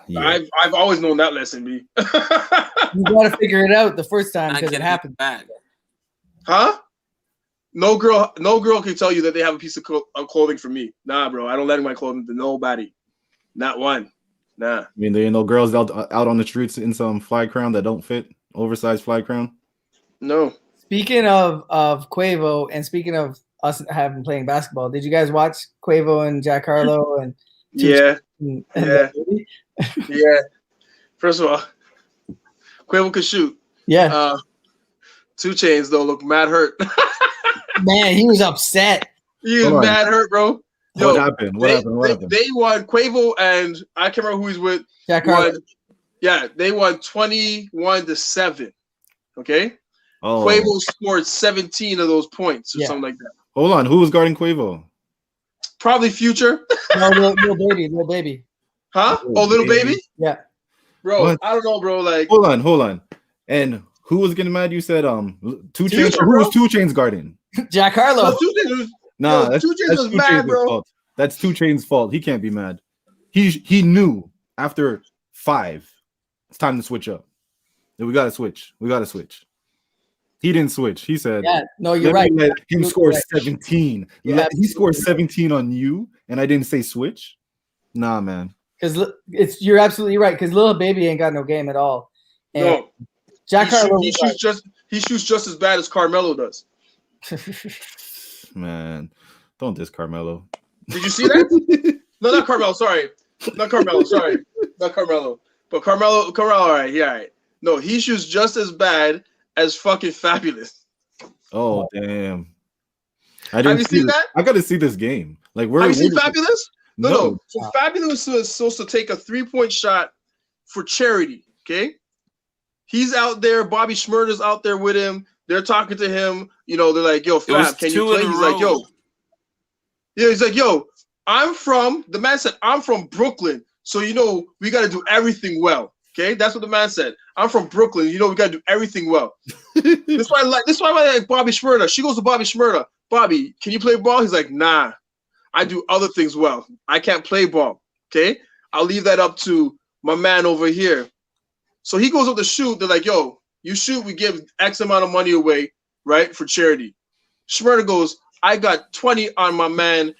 B: Yeah.
C: I've always known that lesson, B.
A: You gotta figure it out the first time
D: I
A: because
D: can't
A: it happened.
D: back.
C: Huh? No girl can tell you that they have a piece of clothing from me. Nah, bro. I don't lend my clothing to nobody. Not one. Nah.
B: I mean, there ain't no girls out on the streets in some fly crown that don't fit, oversized fly crown.
C: No.
A: Speaking of Quavo, and speaking of us having playing basketball, did you guys watch Quavo and Jack Harlow and
C: Yeah.
A: and
C: Yeah. Yeah. First of all, Quavo could shoot.
A: yeah,
C: 2 Chainz though look mad hurt.
A: man, he was upset.
C: He is
B: Hold on.
C: mad hurt, bro.
B: What happened? What happened?
C: They won. Quavo and I can't remember who he's with.
A: Jack Harlow.
C: Won, yeah, they won 21-7. Okay.
B: Oh,
C: Quavo scored 17 of those points or
A: Yeah.
C: something like that.
B: hold on. Who was guarding Quavo?
C: Probably Future.
A: No, little baby.
C: Huh?
B: Oh,
C: Oh, little
B: baby.
C: baby?
A: Yeah.
C: Bro,
B: What?
C: I don't know, bro. Like,
B: Hold on. And who was getting mad? You said 2 Chainz.
C: Future,
B: Who was
C: bro.
B: 2 Chainz guarding?
A: Jack Harlow.
C: no, 2 Chainz was-
B: Nah,
C: Yo,
B: that's
C: 2 Chainz
B: that's
C: was
B: 2
C: mad,
B: Chainz'
C: bro.
B: fault. That's 2 Chainz' fault. He can't be mad. He knew after 5, it's time to switch up. Then we gotta switch. He didn't switch. He said,
A: Yeah, no, you're
B: let
A: right.
B: me let him
A: You're
B: score
A: right.
B: 17.
A: Yeah,
B: He scored 17 on you, and I didn't say switch. Nah, man.
A: Because you're absolutely right. Because little baby ain't got no game at all. And
C: No.
A: Jack Harlow.
C: He shoots just as bad as Carmelo does.
B: Man, don't diss Carmelo.
C: Did you see that? No, not Carmelo. Sorry, not Carmelo. Sorry, not Carmelo. But Carmelo. All right. Yeah. All right. No, he shoots just as bad as fucking Fabulous.
B: Oh, damn.
C: Have you seen that?
B: I gotta see this game. Like, where?
C: Have you seen
B: where-
C: Fabulous? No.
B: No.
C: So Fabulous was supposed to take a 3-point shot for charity. Okay. He's out there. Bobby Shmurda's out there with him. They're talking to him. You know, they're like, "Yo,
D: It was
C: Fab, can you
D: 2 in
C: play?"
D: a
C: He's like,
D: row.
C: "Yo." Yeah, he's like, "Yo, the man said, I'm from Brooklyn. So, you know, we got to do everything well." Okay, that's what the man said. I'm from Brooklyn. You know we gotta do everything well. This why I like Bobby Shmurda. She goes to Bobby Shmurda. Bobby, can you play ball? He's like, nah. I do other things well. I can't play ball. Okay, I'll leave that up to my man over here. So he goes up to shoot. They're like, yo, you shoot, we give X amount of money away, right, for charity. Shmurda goes, I got 20 on my man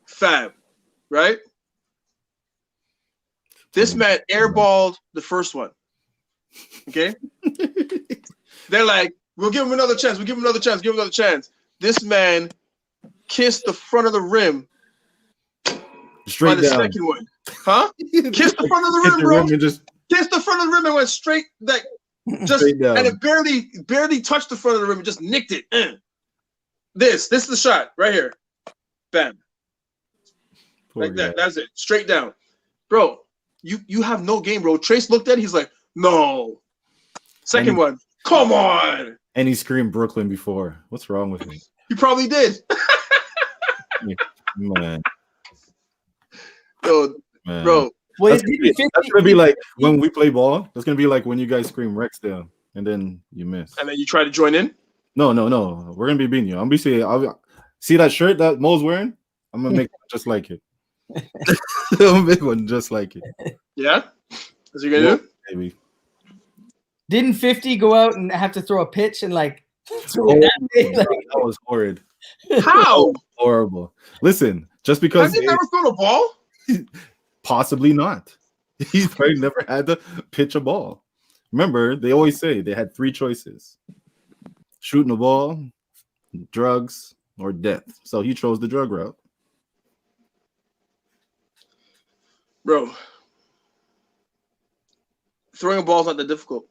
C: Fab, right? This man airballed the first one. Okay? They're like, we'll give him another chance. We'll give him another chance. Give him another chance. This man kissed the front of the rim
B: Straight
C: on the
B: down.
C: second one. Huh? Kissed the front of the rim, bro.
B: Just
C: Kissed the front of the rim and went straight, like, just,
B: straight down.
C: and it barely touched the front of the rim and just nicked it. This is the shot right here. Bam.
B: Poor
C: Like that.
B: guy.
C: That's it. Straight down. Bro, you have no game, bro. Trace looked at it. He's like, no. Second one. Come on.
B: And he screamed Brooklyn before. What's wrong with him?
C: He probably did.
B: Man.
C: Yo,
B: Man.
C: bro.
A: Well,
B: That's gonna be like when we play ball. That's gonna be like when you guys scream Rexdale and then you miss.
C: And then you try to join in?
B: No. We're gonna be beating you. I'm gonna say, see that shirt that Mo's wearing? I'm gonna make one just like it. I'm gonna make one just like it.
C: Yeah? Is he gonna do?
B: Maybe.
A: Didn't 50 go out and have to throw a pitch and like throw
B: Oh,
A: it that way?
B: that was horrid.
C: How?
B: Horrible. Listen, just because
C: Has he never thrown a ball?
B: possibly not. He's probably never had to pitch a ball. Remember, they always say they had 3 choices: shooting a ball, drugs, or death. So he chose the drug route.
C: Bro. Throwing a ball is not that difficult.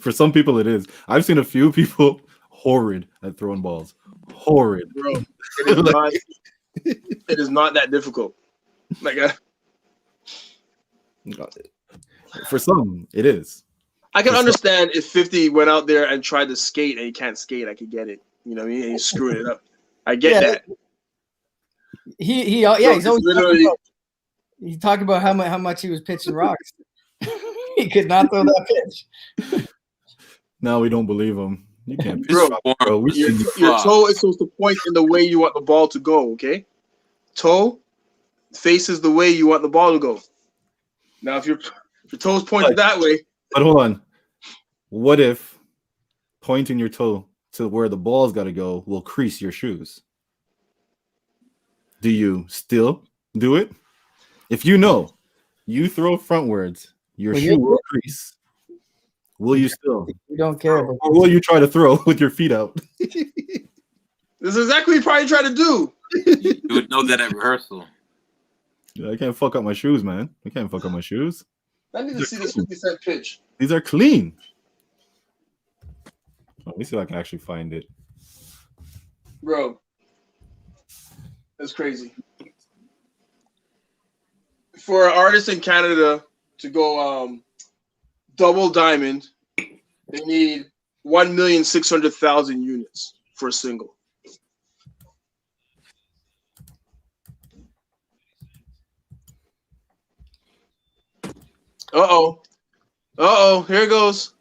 B: For some people, it is. I've seen a few people horrid at throwing balls. Horrid.
C: Bro, it is not that difficult. Like,
B: For some, it is.
C: I can
B: For some-
C: understand if 50 went out there and tried to skate and he can't skate. I could get it. You know what I mean? He's screwing it up. I get
A: Yeah.
C: that.
A: He's
C: Bro,
A: always
C: literally.
A: he talked about how much he was pitching rocks. He could not throw that pitch.
B: Now we don't believe him. You can't pitch,
C: Bro,
B: bro. We
C: Your,
B: should-
C: your toe is supposed to point in the way you want the ball to go, okay? Toe faces the way you want the ball to go. Now, if your toe's pointed that way,
B: But hold on. What if pointing your toe to where the ball's got to go will crease your shoes? Do you still do it? If you know you throw frontwards, your
A: Well,
B: shoe
A: you-
B: will crease. Will you still?
A: We don't care. About
B: Or will you try to throw with your feet out?
C: this is exactly what you probably try to do.
D: You would know that at rehearsal.
B: I can't fuck up my shoes, man. I can't fuck up my shoes.
C: I need to see this 50-cent pitch.
B: These are clean. Let me see if I can actually find it.
C: Bro, that's crazy. For an artist in Canada to go double diamond, they need 1,600,000 units for a single. Uh-oh, here it goes.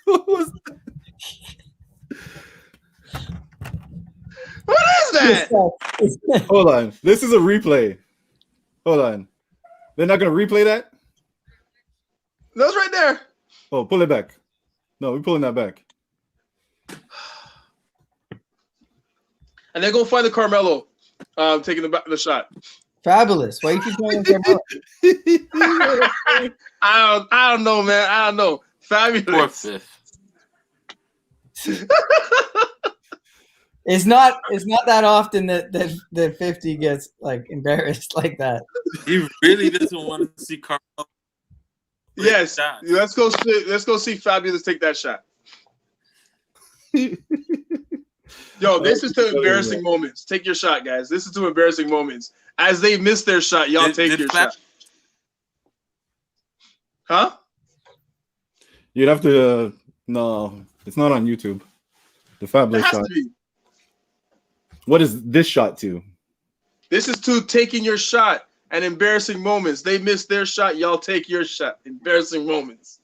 B: What was
C: What is that?
B: Hold on. This is a replay. Hold on. They're not gonna replay that?
C: That's right there.
B: Oh, pull it back. No, we're pulling that back.
C: And then go find the Carmelo taking the shot.
A: Fabulous. Why you keep going with Carmelo?
C: I don't know, man. I don't know. Fabulous.
D: 4/5.
A: It's not that often that 50 gets like embarrassed like that.
D: He really doesn't want to see Carmelo.
C: Yes.
D: Shot.
C: Let's go see Fabulous take that shot. Yo, this is to embarrassing moments. Take your shot, guys. This is to embarrassing moments. As they miss their shot, y'all take your shot. Huh?
B: You'd have to no, it's not on YouTube. The
C: It
B: Fabulous
C: has
B: shot.
C: to be.
B: What is this shot to?
C: This is to taking your shot and embarrassing moments. They missed their shot. Y'all take your shot. Embarrassing moments.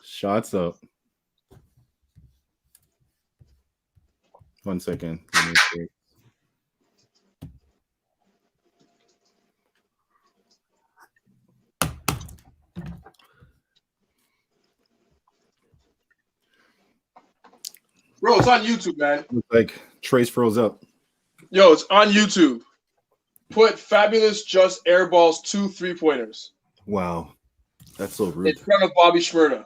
B: Shots up. 1 second. Let me see.
C: Bro, it's on YouTube, man.
B: Looks like Trace froze up.
C: Yo, it's on YouTube. Put Fabulous Just Airballs 2 3-pointers
B: Wow. That's so
C: in
B: rude.
C: front of Bobby Shmurda.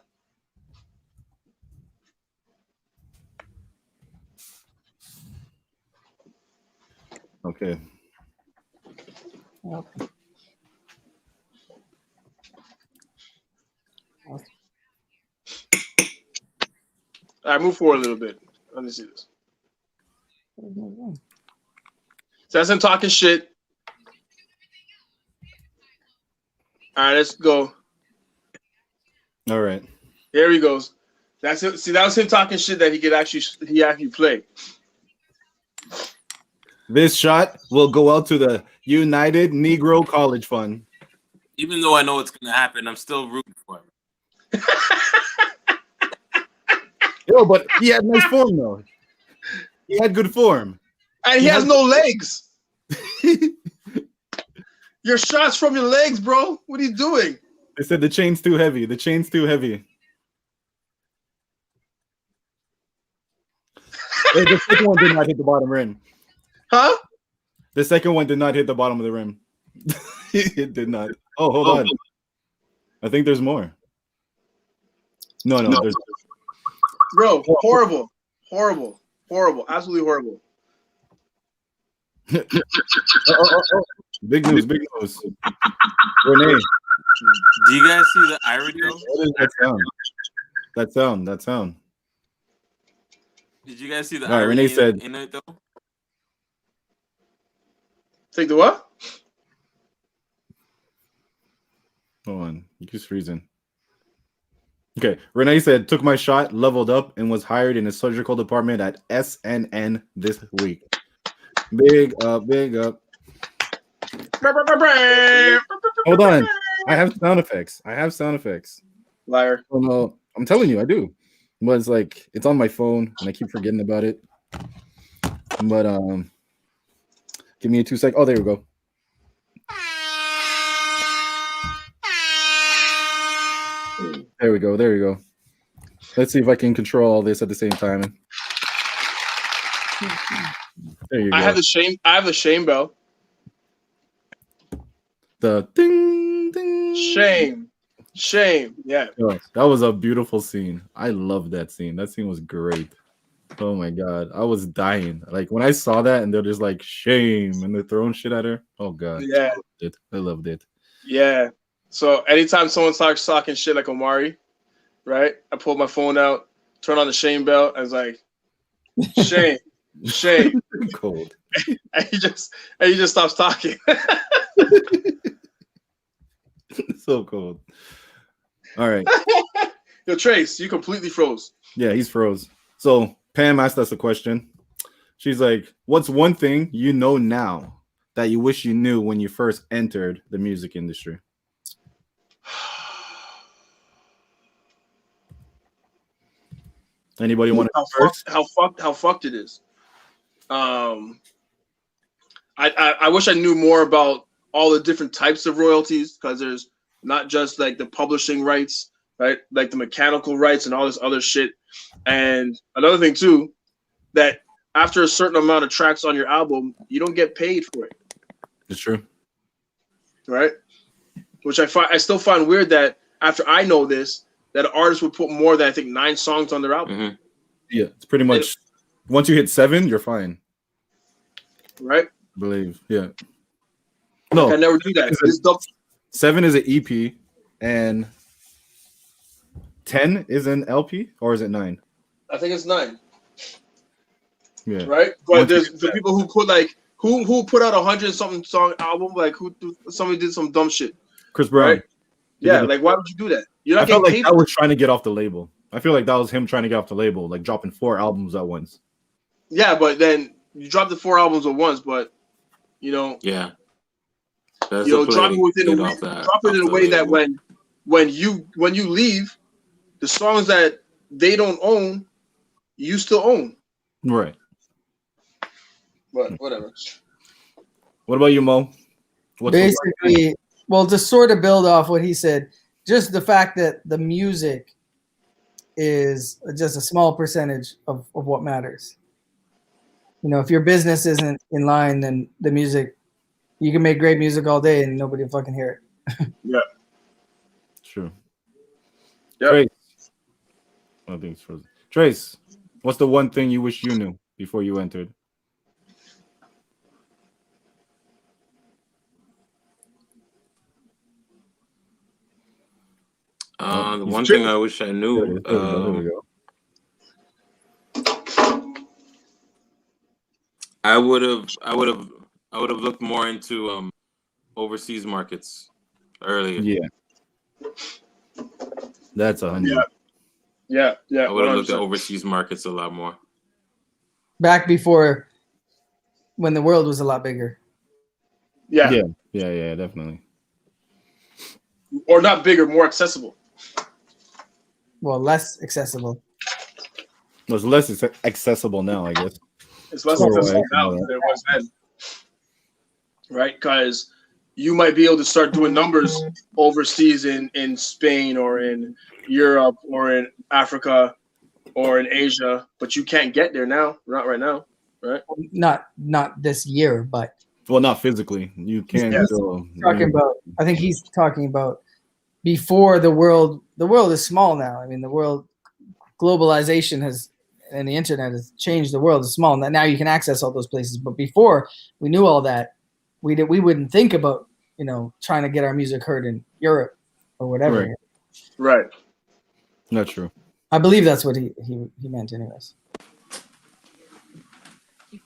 B: Okay.
C: All right, move forward a little bit. Let me see this. So that's him talking shit. All right, let's go.
B: All right.
C: Here he goes. That's it. See, that was him talking shit that he actually play.
B: This shot will go out to the United Negro College Fund.
D: Even though I know it's gonna happen, I'm still rooting for him.
B: Yo, but he had nice form though. He had good form.
C: And he has no legs. Your shots from your legs, bro. What are you doing?
B: They said the chain's too heavy. The chain's too heavy. Hey, the second one did not hit the bottom rim.
C: Huh?
B: The second one did not hit the bottom of the rim. It did not. Oh, hold on. I think there's more. No, there's.
C: Bro, horrible. Horrible. Horrible. Absolutely horrible.
B: Big news, big news. Renee,
D: Do you guys see the irony?
B: what is that sound? That sound.
D: Did you guys see the
B: All right,
D: irony
B: Renee said-
D: in it though?
C: Take the what?
B: Hold on, just freezing. Okay, Renee said, took my shot, leveled up, and was hired in the surgical department at SNN this week. Big up, big up. Hold on, I have sound effects.
C: Liar.
B: Oh no, I'm telling you, I do. But it's like it's on my phone, and I keep forgetting about it. But give me a 2 sec. Oh, there we go. There we go. Let's see if I can control all this at the same time. There you go.
C: I have the shame bell.
B: The ding ding.
C: Shame. Yeah.
B: Oh, that was a beautiful scene. I love that scene. That scene was great. Oh my god, I was dying. Like when I saw that, and they're just like shame, and they're throwing shit at her. Oh god,
C: Yeah.
B: I loved it.
C: Yeah. So anytime someone starts talking shit like Omari, right? I pull my phone out, turn on the shame bell, and it's like, shame.
B: Cold.
C: And he just stops talking.
B: So cold. All right.
C: Yo, Trace, you completely froze.
B: Yeah, he's froze. So Pam asked us a question. She's like, what's one thing you know now that you wish you knew when you first entered the music industry? Anybody want to go first?
C: How fucked it is. I wish I knew more about all the different types of royalties, because there's not just like the publishing rights, right? Like the mechanical rights and all this other shit. And another thing too, that after a certain amount of tracks on your album, you don't get paid for it.
B: It's true.
C: Right? Which I still find weird that after I know this, that an artist would put more than I think 9 songs on their album.
D: Mm-hmm.
B: Yeah, it's pretty much once you hit 7, you're fine.
C: Right?
B: I believe. Yeah. No,
C: I never do that. It's
B: 7 is an EP and 10 is an LP, or is it 9?
C: I think it's 9.
B: Yeah.
C: Right? But there's the people who put like who put out 100-something song album, like somebody did some dumb shit.
B: Chris Brown.
C: Right? Yeah, like why would you do that? You're not
B: I felt
C: getting
B: like
C: paid.
B: that was trying to get off the label. I feel like that was him trying to get off the label, like dropping 4 albums at once.
C: Yeah, but then you dropped the 4 albums at once, but
D: Yeah.
C: Drop it within a week. Drop it in a way that when you leave, the songs that they don't own, you still own.
B: Right.
C: But whatever.
B: What about you, Mo?
A: Basically, well, to sort of build off what he said, just the fact that the music is just a small percentage of what matters. If your business isn't in line, then the music, you can make great music all day and nobody will fucking hear it.
C: Yeah.
B: True.
C: Yep.
B: Trace. I think it's frozen. Trace, what's the one thing you wish you knew before you entered?
D: The one thing I wish I knew.
B: There we go.
D: I would have looked more into overseas markets earlier.
B: Yeah. That's 100.
C: Yeah.
D: I would have looked at overseas markets a lot more.
A: Back before, when the world was a lot bigger.
C: Yeah,
B: definitely.
C: Or not bigger, more accessible.
A: Well, less accessible.
B: Well, it's less accessible now, I guess.
C: It's less accessible now than it was then. Right? Because you might be able to start doing numbers overseas in Spain or in Europe or in Africa or in Asia, but you can't get there now. Not right now, right?
A: Not this year, but
B: well, not physically. You can.
A: I think he's talking about before the world. The world is small now. I mean, the world globalization and the internet has changed the world. It's small now. You can access all those places, but before we knew all that, we wouldn't think about trying to get our music heard in Europe or whatever.
C: Right.
B: Not true.
A: I believe that's what he meant, anyways.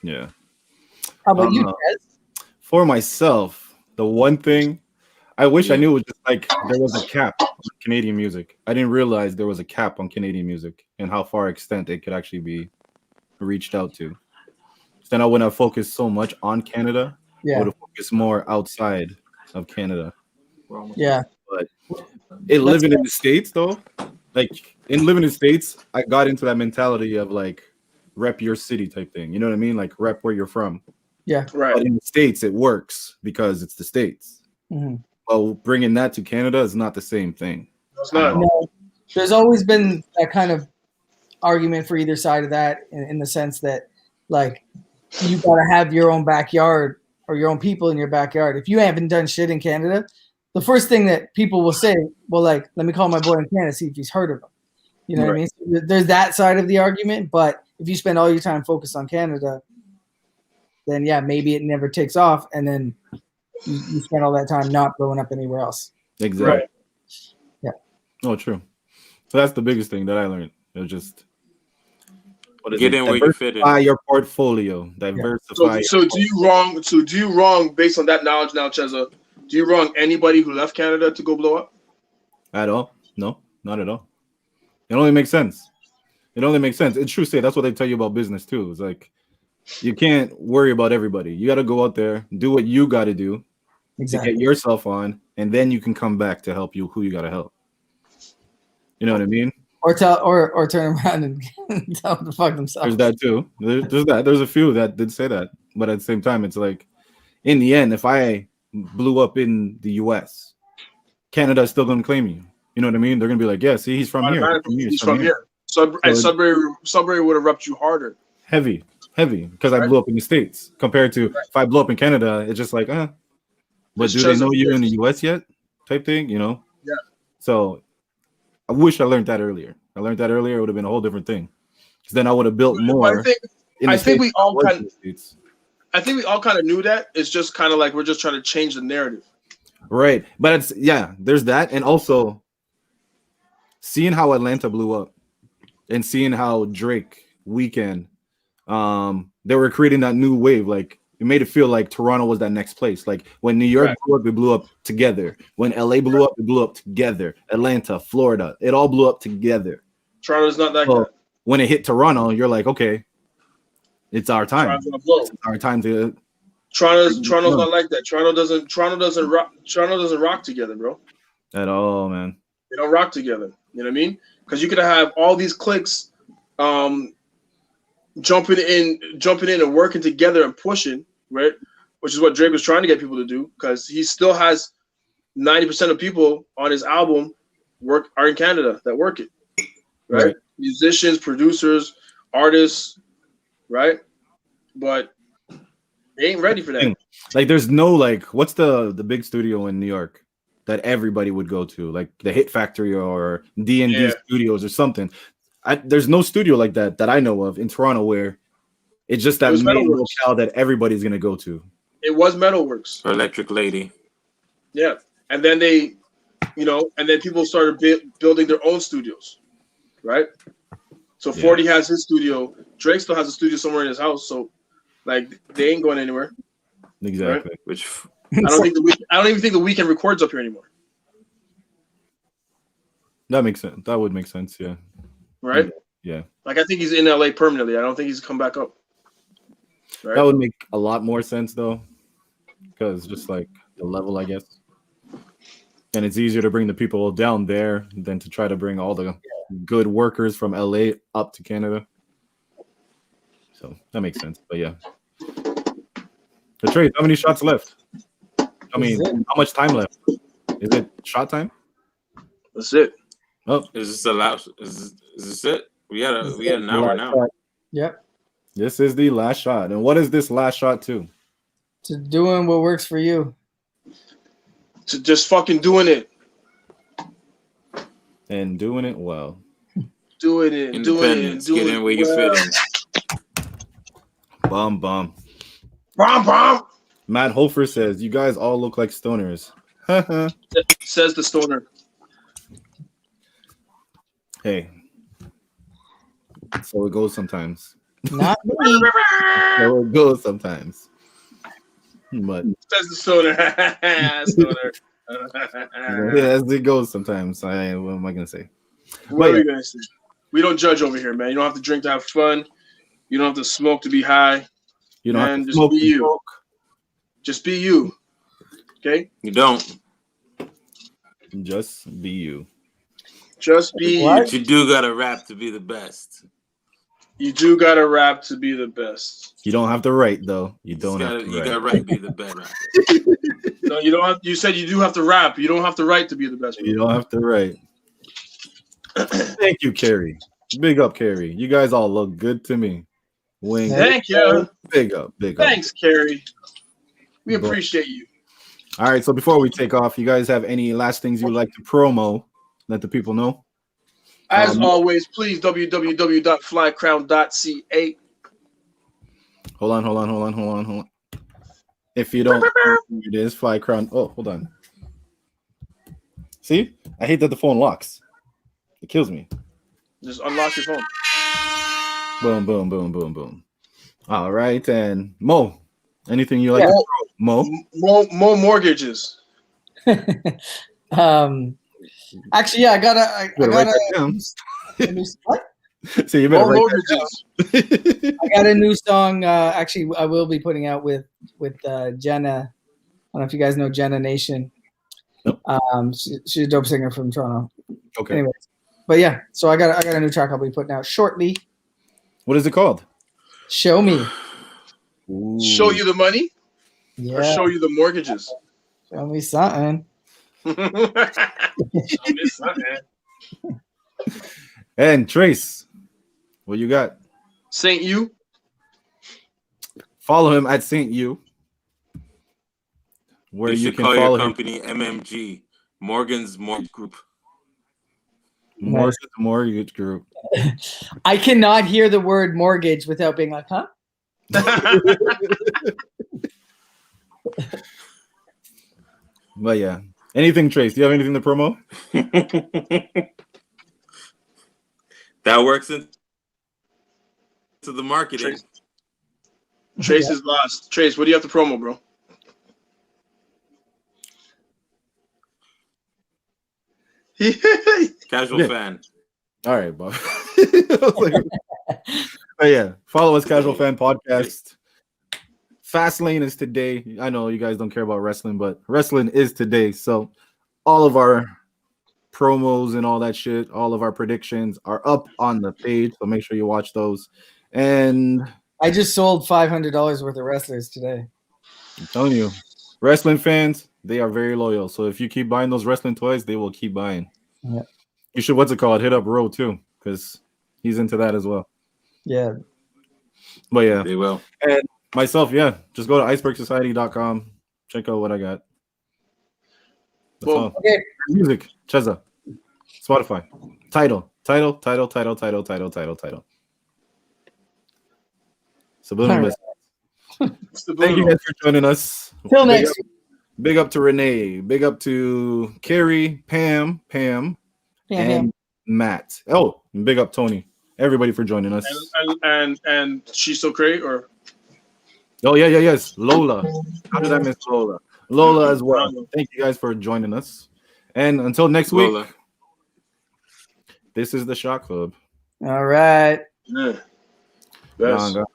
B: Yeah.
A: How about you, Tez?
B: For myself, the one thing I wish I knew was just like there was a cap on Canadian music. I didn't realize there was a cap on Canadian music and how far extent it could actually be reached out to. So then I wouldn't have focused so much on Canada. I would have focused more outside of Canada.
A: Yeah.
B: But living in the States, though, like in living in the States, I got into that mentality of like rep your city type thing. You know what I mean? Like rep where you're from.
A: Yeah.
C: Right.
B: But in the States, it works because it's the States.
A: Mm-hmm.
B: Well, bringing that to Canada is not the same thing.
C: It's not.
A: No, there's always been that kind of argument for either side of that in the sense that, like, you got to have your own backyard or your own people in your backyard. If you haven't done shit in Canada, the first thing that people will say, well, like, let me call my boy in Canada, see if he's heard of him. You know what I mean? So there's that side of the argument, but if you spend all your time focused on Canada, then yeah, maybe it never takes off, and then you spend all that time not blowing up anywhere else.
B: Exactly.
C: Right.
A: Yeah.
B: Oh, true. So that's the biggest thing that I learned. It was just
D: get in where you fit in.
B: Diversify your portfolio. Diversify.
C: So do you wrong based on that knowledge now, Cheza? Do you wrong anybody who left Canada to go blow up?
B: At all? No, not at all. It only makes sense. It's true. Say that's what they tell you about business too. It's like you can't worry about everybody. You got to go out there, do what you got to do to get yourself on, and then you can come back to help you who you got to help. You know what I mean?
A: Or turn around and tell them to fuck themselves.
B: There's that too. There's that. There's a few that did say that, but at the same time, it's like, in the end, if I blew up in the U.S., Canada is still going to claim you. You know what I mean? They're going to be like, yeah, see, he's from here.
C: He's from here. Sudbury would have repped you harder.
B: Heavy, because I blew up in the States compared to if I blew up in Canada, it's just like, but
C: it's
B: do they know you're in the U.S. yet? Type thing, you know?
C: Yeah.
B: So I wish I learned that earlier. It would have been a whole different thing. Because then I would have built more.
C: I think we all kind of knew that. It's just kind of like we're just trying to change the narrative.
B: Right. But there's that. And also seeing how Atlanta blew up and seeing how Drake, Weeknd, they were creating that new wave. Like it made it feel like Toronto was that next place. Like when New York blew up, it blew up together. When LA blew up, it blew up together. Atlanta, Florida, it all blew up together.
C: Toronto's not that good.
B: When it hit Toronto, you're like, okay, It's our time.
C: Toronto's gonna blow.
B: It's our time to.
C: Toronto's not like that. Toronto doesn't rock together, bro.
B: At all, man.
C: They don't rock together. You know what I mean? Because you could have all these cliques jumping in and working together and pushing, right? Which is what Drake was trying to get people to do, because he still has 90% of people on his album are in Canada that work it. Right? Musicians, producers, artists, right? But they ain't ready for that.
B: Like, there's no what's the big studio in New York that everybody would go to, like the Hit Factory or D&D Studios or something. There's no studio like that I know of in Toronto where it's just that main locale that everybody's gonna go to. It
C: was Metalworks.
D: Electric Lady.
C: Yeah, and then they, and then people started building their own studios, right? So 40 has his studio. Drake still has a studio somewhere in his house. So, they ain't going anywhere.
B: Exactly.
C: Right? Which I don't even think the Weeknd records up here anymore.
B: That makes sense. That would make sense. Yeah.
C: Right.
B: Yeah.
C: I think he's in LA permanently. I don't think he's come back up.
B: Right? That would make a lot more sense though, because just the level, I guess. And it's easier to bring the people down there than to try to bring all the good workers from LA up to Canada. So that makes sense. But yeah. The trade, how many shots left? I mean, how much time left? Is it shot time?
C: That's it.
D: Oh, is this the last? Is this it? We had an hour now.
A: Shot. Yep.
B: This is the last shot. And what is this last shot to?
A: To doing what works for you.
C: To just fucking doing it.
B: And doing it well.
C: Doing it.
D: Independence. Get in where you fit in.
B: Bum.
C: Bum.
B: Matt Holfer says, "You guys all look like stoners."
C: Says the stoner.
B: Hey. So it goes sometimes.
A: Not me.
B: So it goes sometimes. But
C: says the stoner. Stoner.
B: As it goes sometimes. What am I gonna say?
C: What are you gonna say? We don't judge over here, man. You don't have to drink to have fun. You don't have to smoke to be high.
B: You don't have to
C: just be you. Smoke. Just be you. Okay?
D: You don't.
B: Just be you.
C: Just be you.
D: But you do gotta rap to be the best.
C: You do gotta rap to be the best.
B: You don't have to write though. You don't have to write.
D: You gotta write to be the best rapper.
C: No, you don't have. You said you do have to rap. You don't have to write to be the best.
B: You don't have to write. Thank you, Carrie. Big up, Carrie. You guys all look good to me. Wing.
C: Thank you.
B: Big up.
C: Thanks, Carrie. We appreciate you.
B: All right. So before we take off, you guys have any last things you'd like to promo? Let the people know.
C: As always, please www.flycrown.ca.
B: Hold on. If you don't, it is Flycrown. Oh, hold on. See, I hate that the phone locks. It kills me.
C: Just unlock your phone.
B: Boom. All right, and Mo, anything you like? Mo
C: mortgages.
A: Actually, yeah, I gotta. What?
B: So you better write
C: that.
A: I got a new song. Actually, I will be putting out with Jenna. I don't know if you guys know Jenna Nation.
B: Nope.
A: She's a dope singer from Toronto.
B: Okay.
A: Anyways, but yeah, so I got a new track I'll be putting out shortly.
B: What is it called?
A: Show Me.
B: Ooh.
C: Show you the money?
A: Yeah.
C: Or show you the mortgages?
A: Show me something.
C: Show me something.
B: And Trace, what you got?
C: Saint You.
B: Follow him at Saint You. Where you can follow
D: your company MMG, Morgan's Mortgage Group.
B: Mortgage Group.
A: I cannot hear the word mortgage without being like, huh?
B: But yeah. Anything, Trace? Do you have anything to promo?
D: That works into the marketing.
C: Trace is lost. Trace, what do you have to promo, bro?
D: Casual fan.
B: All right, Bob. But yeah, follow us, Casual Fan Podcast. Fastlane is today. I know you guys don't care about wrestling, but wrestling is today. So all of our promos and all that shit, all of our predictions are up on the page. So make sure you watch those. And
A: I just sold $500 worth of wrestlers today.
B: I'm telling you, wrestling fans, they are very loyal. So if you keep buying those wrestling toys, they will keep buying.
A: Yeah.
B: You should, what's it called? Hit up Ro too, because he's into that as well.
A: Yeah.
B: But yeah.
D: They will.
B: And myself, yeah. Just go to icebergsociety.com. Check out what I got. That's
C: Well,
B: all.
A: Okay.
B: Music, Cheza, Spotify. Title. Subliminal
A: All right.
B: Message.
C: It's the
B: Thank you guys for joining us.
A: Till
B: Big
A: next
B: up, big up to Renee. Big up to Carrie, Pam, and Matt. Oh, and big up Tony. Everybody for joining us.
C: and she's so great, or
B: Oh yeah, yes. Lola. How did I miss Lola? Lola as well. Thank you guys for joining us. And until next
D: Lola.
B: week, this is the Shot Club.
A: All right.
C: yeah. Yes.
B: Yanga.